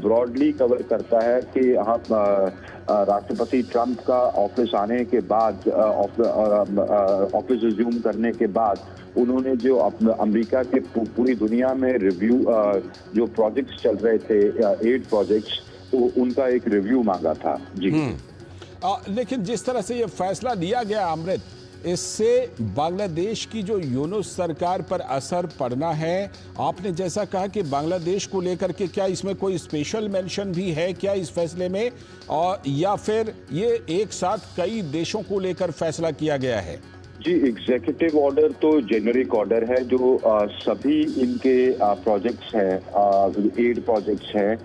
ब्रॉडली कवर करता है कि राष्ट्रपति ट्रंप का ऑफिस आने के बाद, ऑफिस रिज्यूम करने के बाद उन्होंने जो अमेरिका के पूरी दुनिया में रिव्यू जो प्रोजेक्ट्स चल रहे थे, एड प्रोजेक्ट्स, उनका एक रिव्यू मांगा था। जी लेकिन जिस तरह से ये फैसला लिया गया अमृत, इससे बांग्लादेश की जो यूनुस सरकार पर असर पड़ना है। आपने जैसा कहा कि बांग्लादेश को लेकर के क्या इसमें कोई स्पेशल मेंशन भी है क्या इस फैसले में, और या फिर ये एक साथ कई देशों को लेकर फैसला किया गया है? जी, एग्जीक्यूटिव ऑर्डर तो जेनरिक ऑर्डर है जो सभी इनके प्रोजेक्ट्स हैं, एड प्रोजेक्ट्स हैं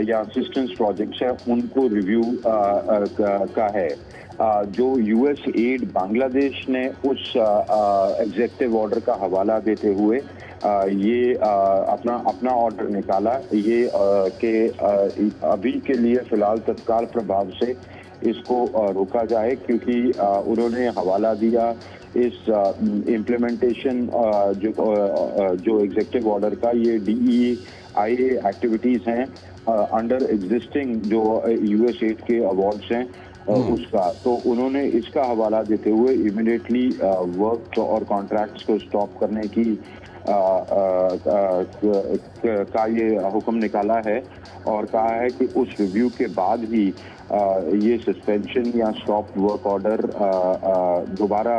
या असिस्टेंस प्रोजेक्ट्स हैं, उनको रिव्यू का है। जो यूएस एड बांग्लादेश ने उस एग्जीक्यूटिव ऑर्डर का हवाला देते हुए ये अपना ऑर्डर निकाला, ये कि अभी के लिए फिलहाल तत्काल प्रभाव से इसको रोका जाए, क्योंकि उन्होंने हवाला दिया इस इम्प्लीमेंटेशन जो एग्जीक्यूटिव ऑर्डर का, ये DEIA एक्टिविटीज हैं अंडर एग्जिस्टिंग जो यूएस एड के अवार्ड्स हैं उसका। तो उन्होंने इसका हवाला देते हुए इमीडिएटली वर्क और कॉन्ट्रैक्ट्स को स्टॉप करने की का ये हुक्म निकाला है और कहा है कि उस रिव्यू के बाद ही ये सस्पेंशन या स्टॉप वर्क ऑर्डर दोबारा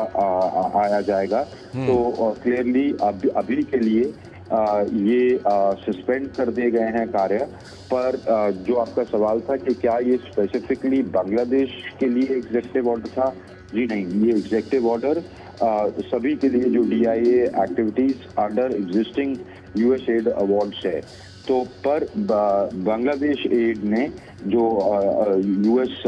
आया जाएगा। तो क्लियरली अभी के लिए ये सस्पेंड कर दिए गए हैं कार्य। पर जो आपका सवाल था कि क्या ये स्पेसिफिकली बांग्लादेश के लिए एग्जीक्यूटिव ऑर्डर था, जी नहीं, ये एग्जीक्यूटिव ऑर्डर सभी के लिए जो DIA activities under existing US add awards है। तो पर बांग्लादेश एड ने जो US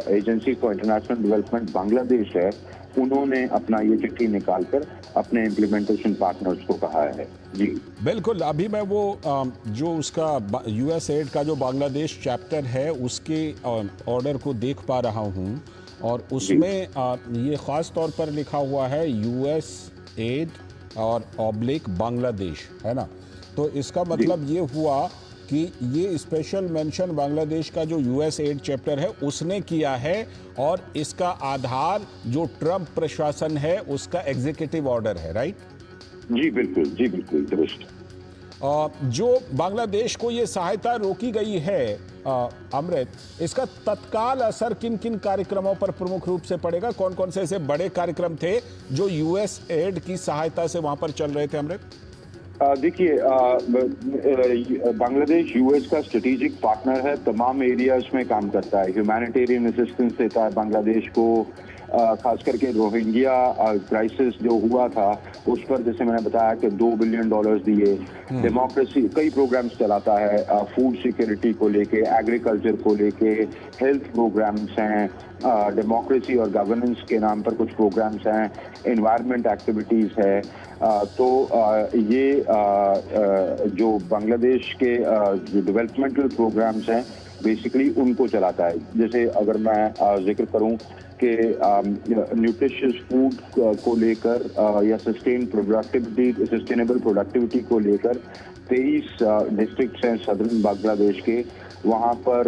agency for international development Bangladesh है, उन्होंने अपना ये चिट्ठी निकालकर अपने इम्प्लीमेंटेशन पार्टनर्स को कहा है। जी बिल्कुल, अभी मैं वो जो उसका यूएस एड का जो बांग्लादेश चैप्टर है उसके ऑर्डर को देख पा रहा हूँ, और उसमें ये ख़ास तौर पर लिखा हुआ है यूएस एड और ऑब्लिक बांग्लादेश, है ना। तो इसका मतलब ये हुआ कि ये स्पेशल मेंशन बांग्लादेश का जो यूएस एड चैप्टर है उसने किया है, और इसका आधार जो ट्रंप प्रशासन है उसका एग्जीक्यूटिव ऑर्डर है, राइट? जी बिल्कुल दुरुस्त। जो बांग्लादेश को ये सहायता रोकी गई है अमृत, इसका तत्काल असर किन किन कार्यक्रमों पर प्रमुख रूप से पड़ेगा? कौन कौन से ऐसे बड़े कार्यक्रम थे जो यूएस एड की सहायता से वहां पर चल रहे थे अमृत? देखिए, बांग्लादेश यूएस का स्ट्रेटेजिक पार्टनर है, तमाम एरियाज में काम करता है, ह्यूमैनिटेरियन असिस्टेंस देता है बांग्लादेश को, खास करके रोहिंग्या क्राइसिस जो हुआ था उस पर जैसे मैंने बताया कि $2 बिलियन दिए। डेमोक्रेसी कई प्रोग्राम्स चलाता है, फूड सिक्योरिटी को लेके, एग्रीकल्चर को लेके, हेल्थ प्रोग्राम्स हैं, डेमोक्रेसी और गवर्नेंस के नाम पर कुछ प्रोग्राम्स हैं, एनवायरनमेंट एक्टिविटीज़ है। तो ये जो बांग्लादेश के जो डेवलपमेंटल प्रोग्राम्स हैं बेसिकली उनको चलाता है। जैसे अगर मैं जिक्र करूं कि न्यूट्रिशियस फूड को लेकर या सस्टेनेबल प्रोडक्टिविटी को लेकर 23 डिस्ट्रिक्ट्स हैं सदर्न बांग्लादेश के, वहाँ पर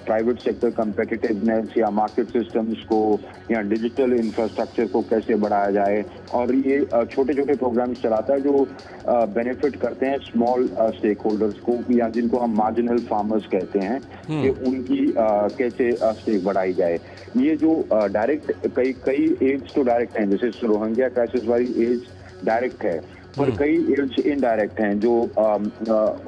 प्राइवेट सेक्टर कम्पिटिटिवनेस या मार्केट सिस्टम्स को या डिजिटल इंफ्रास्ट्रक्चर को कैसे बढ़ाया जाए, और ये छोटे छोटे प्रोग्राम्स चलाता है जो बेनिफिट करते हैं स्मॉल स्टेक होल्डर्स को, या जिनको हम मार्जिनल फार्मर्स कहते हैं, कि उनकी कैसे स्टेक बढ़ाई जाए। ये जो डायरेक्ट कई एड्स तो डायरेक्ट हैं, जैसे रोहिंग्या क्राइसिस वाली एड्स डायरेक्ट है, पर कई एड्स इनडायरेक्ट हैं जो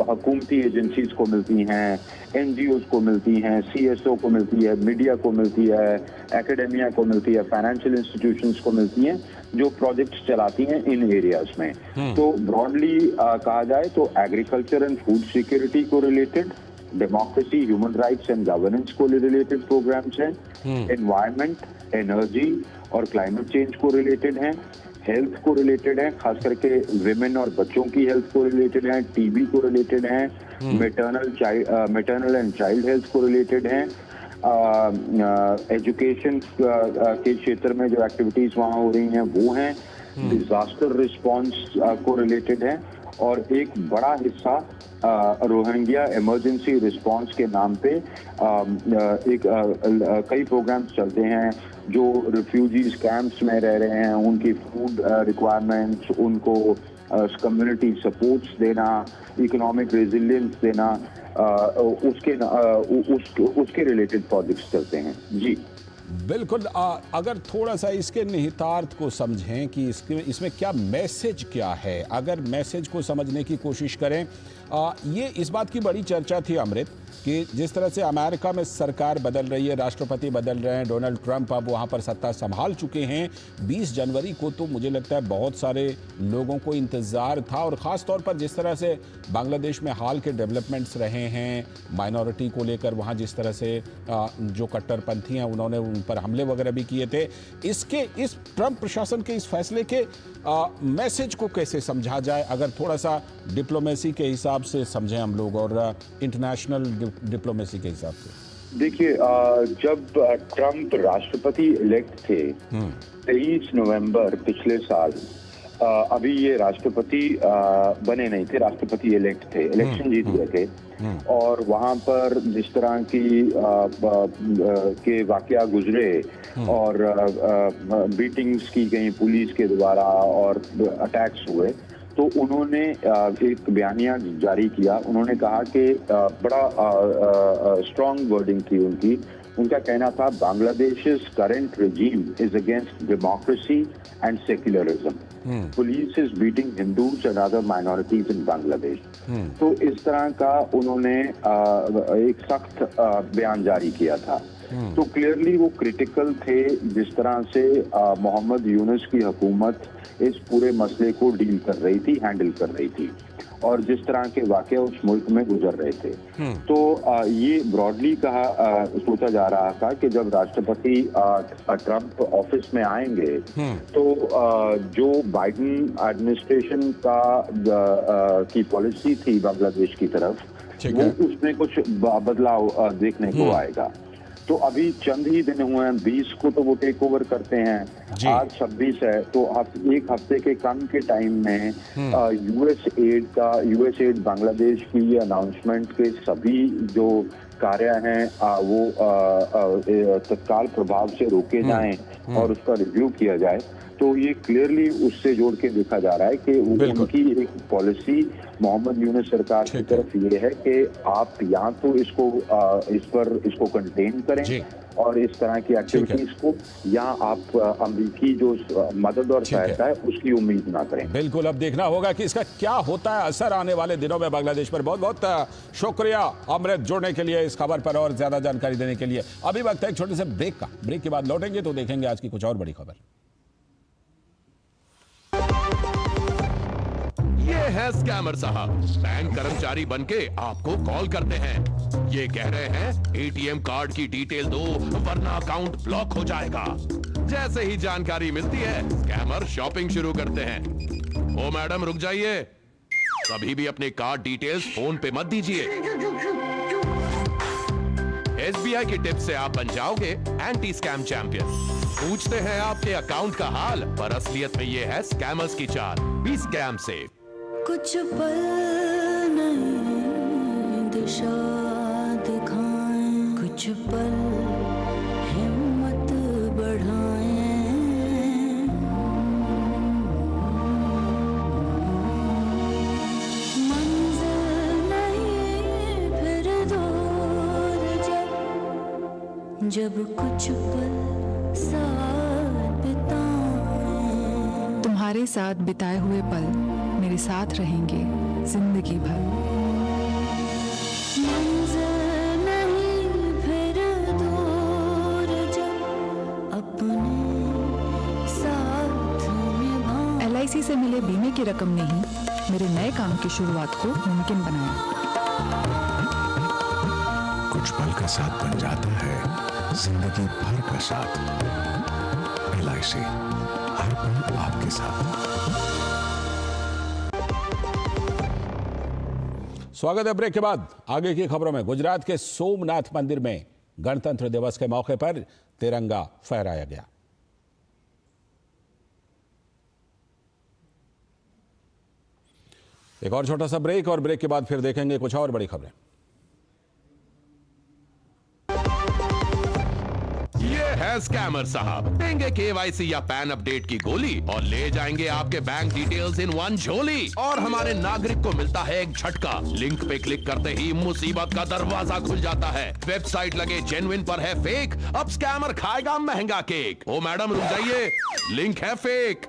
हुकूमती एजेंसीज को मिलती हैं, NGOs को मिलती हैं, CSO को मिलती है, मीडिया को मिलती है, एकेडेमिया को मिलती है, फाइनेंशियल इंस्टीट्यूशंस को मिलती हैं, जो प्रोजेक्ट्स चलाती हैं इन एरियाज में। तो ब्रॉडली कहा जाए तो एग्रीकल्चर एंड फूड सिक्योरिटी को related, democracy, human rights and governance को रिलेटेड प्रोग्राम्स हैं, एनवायरनमेंट, एनर्जी और क्लाइमेट चेंज को रिलेटेड हैं, हेल्थ को रिलेटेड है, खास करके विमेन और बच्चों की हेल्थ को रिलेटेड है, TB को रिलेटेड है, मैटरनल एंड चाइल्ड हेल्थ को रिलेटेड है, एजुकेशन के क्षेत्र में जो एक्टिविटीज वहाँ हो रही हैं वो हैं, डिजास्टर रिस्पांस को रिलेटेड है, और एक बड़ा हिस्सा रोहिंग्या इमरजेंसी रिस्पांस के नाम पे कई प्रोग्राम्स चलते हैं जो रिफ्यूजीज कैंप्स में रह रहे हैं, उनकी फूड रिक्वायरमेंट्स, उनको कम्युनिटी सपोर्ट्स देना, इकोनॉमिक रेजिलियंस देना, उसके रिलेटेड प्रोजेक्ट्स चलते हैं। जी बिल्कुल। अगर थोड़ा सा इसके निहितार्थ को समझें कि इसमें क्या मैसेज क्या है, अगर मैसेज को समझने की कोशिश करें। ये इस बात की बड़ी चर्चा थी अमृत कि जिस तरह से अमेरिका में सरकार बदल रही है, राष्ट्रपति बदल रहे हैं, डोनाल्ड ट्रंप अब वहाँ पर सत्ता संभाल चुके हैं। 20 जनवरी को तो मुझे लगता है बहुत सारे लोगों को इंतज़ार था, और ख़ास तौर पर जिस तरह से बांग्लादेश में हाल के डेवलपमेंट्स रहे हैं, माइनॉरिटी को लेकर वहाँ जिस तरह से जो कट्टरपंथी हैं उन्होंने उन पर हमले वगैरह भी किए थे। इस ट्रंप प्रशासन के इस फैसले के मैसेज को कैसे समझा जाए, अगर थोड़ा सा डिप्लोमेसी के हिसाब से समझें हम लोग और इंटरनेशनल डिप्लोमेसी के हिसाब से। देखिए, जब ट्रंप राष्ट्रपति इलेक्ट थे 23 नवंबर पिछले साल, अभी ये राष्ट्रपति बने नहीं थे, राष्ट्रपति इलेक्ट थे, इलेक्शन जीत गए थे। और वहाँ पर जिस तरह की के वाकया गुजरे और बीटिंग्स की गई पुलिस के द्वारा और अटैक्स हुए, तो उन्होंने एक बयानिया जारी किया। उन्होंने कहा कि बड़ा स्ट्रॉन्ग वर्डिंग थी उनका कहना था, बांग्लादेश's current regime is against democracy and secularism. Police is beating Hindus and other minorities in Bangladesh. तो इस तरह का उन्होंने एक सख्त बयान जारी किया था। तो क्लियरली वो क्रिटिकल थे जिस तरह से मोहम्मद यूनुस की हुकूमत इस पूरे मसले को डील कर रही थी, हैंडल कर रही थी, और जिस तरह के वाकया उस मुल्क में गुजर रहे थे। तो ये ब्रॉडली सोचा जा रहा था कि जब राष्ट्रपति ट्रंप ऑफिस में आएंगे तो जो बाइडेन एडमिनिस्ट्रेशन की पॉलिसी थी बांग्लादेश की तरफ, वो उसमें कुछ बदलाव देखने को आएगा। तो अभी चंद ही दिन हुए हैं, 20 को तो वो टेक ओवर करते हैं, आज 26 है, तो एक हफ्ते के कम के टाइम में यूएस एड बांग्लादेश की अनाउंसमेंट के सभी जो कार्य हैं वो तत्काल प्रभाव से रोके जाएं और उसका रिव्यू किया जाए। तो ये क्लियरली उससे जोड़ के देखा जा रहा है कि उनकी एक पॉलिसी मोहम्मद यूनुस सरकार की तरफ ये है कि आप या तो इसको कंटेन करें और इस तरह की एक्टिविटीज को, या आप अमेरिकी जो मदद और सहायता है उसकी उम्मीद ना करें। बिल्कुल, अब देखना होगा कि इसका क्या होता है असर आने वाले दिनों में बांग्लादेश पर। बहुत बहुत शुक्रिया अमृत जुड़ने के लिए, इस खबर पर और ज्यादा जानकारी देने के लिए। अभी वक्त है एक छोटे से ब्रेक का। ब्रेक के बाद लौटेंगे तो देखेंगे आज की कुछ और बड़ी खबर। ये है स्कैमर साहब, बैंक कर्मचारी बनके आपको कॉल करते हैं। ये कह रहे हैं एटीएम कार्ड की डिटेल दो वरना अकाउंट ब्लॉक हो जाएगा। जैसे ही जानकारी मिलती है स्कैमर शॉपिंग शुरू करते हैं। ओ मैडम रुक जाइए, कभी भी अपने कार्ड डिटेल्स फोन पे मत दीजिए। एसबीआई की टिप से आप बन जाओगे एंटी स्कैम चैंपियन। पूछते हैं आपके अकाउंट का हाल, पर असलियत में ये है स्कैमर्स की चाल। बी स्कैम से कुछ पल नई दिशा दिखाएं, कुछ पल हिम्मत बढ़ाएं, मंजिल नहीं फिर दूर जब कुछ पल साथ बिताएं। तुम्हारे साथ बिताए हुए पल मेरे साथ रहेंगे जिंदगी भर। मंजिल नहीं फिर दूर जब अपने साथ निभाएं। LIC से मिले बीमे की रकम ने ही मेरे नए काम की शुरुआत को मुमकिन बनाया। कुछ पल का साथ बन जाता है जिंदगी भर का साथ। LIC हर पल आपके साथ। स्वागत है ब्रेक के बाद। आगे की खबरों में गुजरात के सोमनाथ मंदिर में गणतंत्र दिवस के मौके पर तिरंगा फहराया गया। एक और छोटा सा ब्रेक, और ब्रेक के बाद फिर देखेंगे कुछ और बड़ी खबरें। ये है स्कैमर साहब। देंगे केवाईसी या पैन अपडेट की गोली और ले जाएंगे आपके बैंक डिटेल्स इन वन झोली। और हमारे नागरिक को मिलता है एक झटका। लिंक पे क्लिक करते ही मुसीबत का दरवाजा खुल जाता है। वेबसाइट लगे जेन्युइन पर है फेक, अब स्कैमर खाएगा महंगा केक। ओ मैडम रुक जाइए, लिंक है फेक।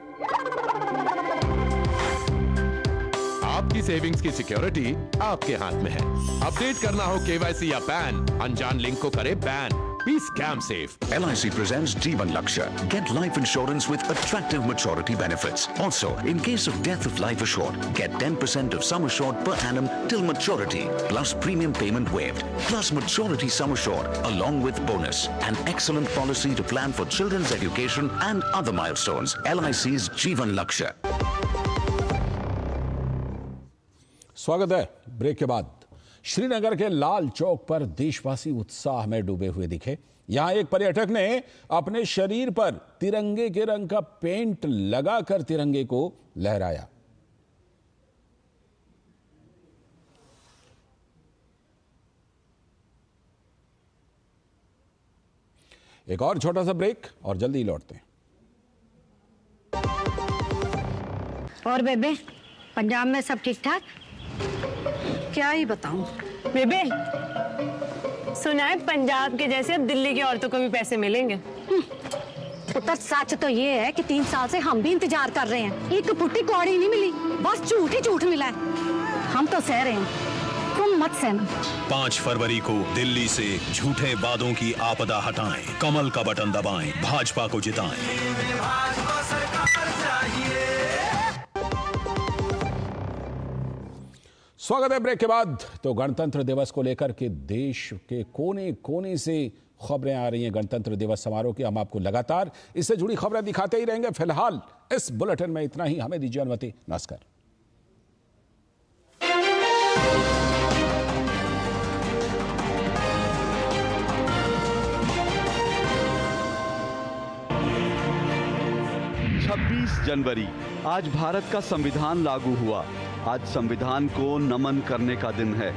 आपकी सेविंग्स की सिक्योरिटी आपके हाथ में है। अपडेट करना हो केवाईसी या पैन, अनजान लिंक को करे ban. Be scam safe. LIC presents Jeevan Lakshya. Get life insurance with attractive maturity benefits. Also, in case of death of life assured, get 10% of sum assured per annum till maturity, plus premium payment waived, plus maturity sum assured, along with bonus. An excellent policy to plan for children's education and other milestones. LIC's Jeevan Lakshya. स्वागत है break के बाद। श्रीनगर के लाल चौक पर देशवासी उत्साह में डूबे हुए दिखे। यहां एक पर्यटक ने अपने शरीर पर तिरंगे के रंग का पेंट लगाकर तिरंगे को लहराया। एक और छोटा सा ब्रेक और जल्दी लौटते हैं। और बेबे, पंजाब में सब ठीक ठाक? क्या ही बताऊं बेबे, सुना है पंजाब के जैसे अब दिल्ली की औरतों को भी पैसे मिलेंगे। पुत्र सच तो ये है कि 3 साल से हम भी इंतजार कर रहे हैं, एक पुट्टी कौड़ी नहीं मिली, बस झूठ ही झूठ मिला है। हम तो सह रहे हैं, तुम मत सहना। 5 फरवरी को दिल्ली से झूठे वादों की आपदा हटाएं, कमल का बटन दबाएं, भाजपा को जिताएं। स्वागत है ब्रेक के बाद। तो गणतंत्र दिवस को लेकर के देश के कोने कोने से खबरें आ रही हैं। गणतंत्र दिवस समारोह की हम आपको लगातार इससे जुड़ी खबरें दिखाते ही रहेंगे। फिलहाल इस बुलेटिन में इतना ही। हमें दीजिए अनुमति। नमस्कार। जनवरी आज भारत का संविधान लागू हुआ। आज संविधान को नमन करने का दिन है।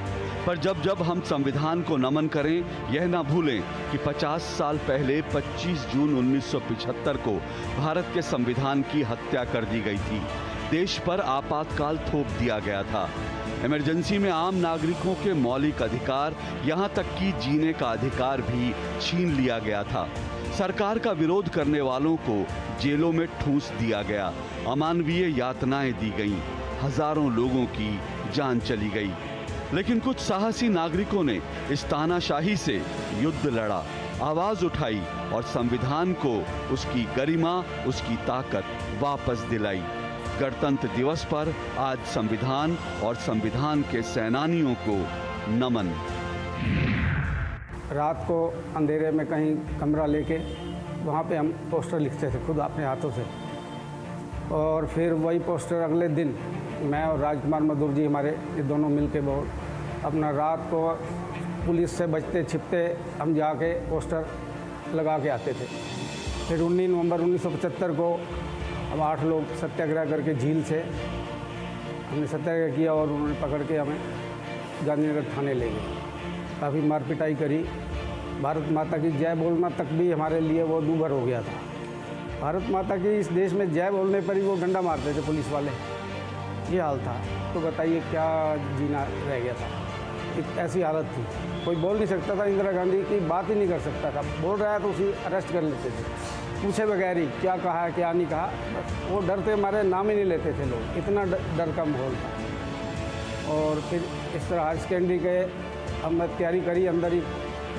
पर जब जब हम संविधान को नमन करें, यह ना भूलें कि 50 साल पहले 25 जून 1975 को भारत के संविधान की हत्या कर दी गई थी। देश पर आपातकाल थोप दिया गया था। इमरजेंसी में आम नागरिकों के मौलिक अधिकार, यहाँ तक कि जीने का अधिकार भी छीन लिया गया था। सरकार का विरोध करने वालों को जेलों में ठूंस दिया गया। अमानवीय यातनाएं दी गईं। हजारों लोगों की जान चली गई। लेकिन कुछ साहसी नागरिकों ने इस तानाशाही से युद्ध लड़ा, आवाज उठाई और संविधान को उसकी गरिमा, उसकी ताकत वापस दिलाई। गणतंत्र दिवस पर आज संविधान और संविधान के सेनानियों को नमन। रात को अंधेरे में कहीं कमरा लेके वहाँ पे हम पोस्टर लिखते थे खुद अपने हाथों से। और फिर वही पोस्टर अगले दिन मैं और राजकुमार मधुर जी हमारे ये दोनों मिलके बहुत अपना रात को पुलिस से बचते छिपते हम जाके पोस्टर लगा के आते थे। फिर 19 नवंबर 1975 को हम 8 लोग सत्याग्रह करके झील से हमने सत्याग्रह किया और उन्होंने पकड़ के हमें गांधीनगर थाने ले गए। काफ़ी मार पिटाई करी। भारत माता की जय बोलना तक भी हमारे लिए वो दूभर हो गया था। भारत माता की इस देश में जय बोलने पर ही वो डंडा मारते थे पुलिस वाले। ये हाल था। तो बताइए क्या जीना रह गया था। एक ऐसी हालत थी, कोई बोल नहीं सकता था। इंदिरा गांधी की बात ही नहीं कर सकता था। बोल रहा है तो उसी अरेस्ट कर लेते थे, पूछे बगैर ही क्या कहा क्या नहीं कहा। वो डरते हमारे नाम ही नहीं लेते थे लोग। इतना डर का माहौल था। और फिर इस तरह हायर सेकेंडरी के हमने तैयारी करी, अंदर ही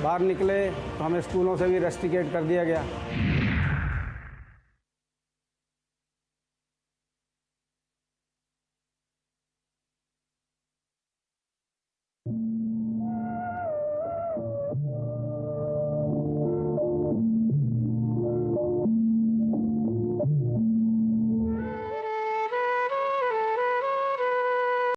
बाहर निकले तो हमें स्कूलों से भी रेस्ट्रिकेट कर दिया गया।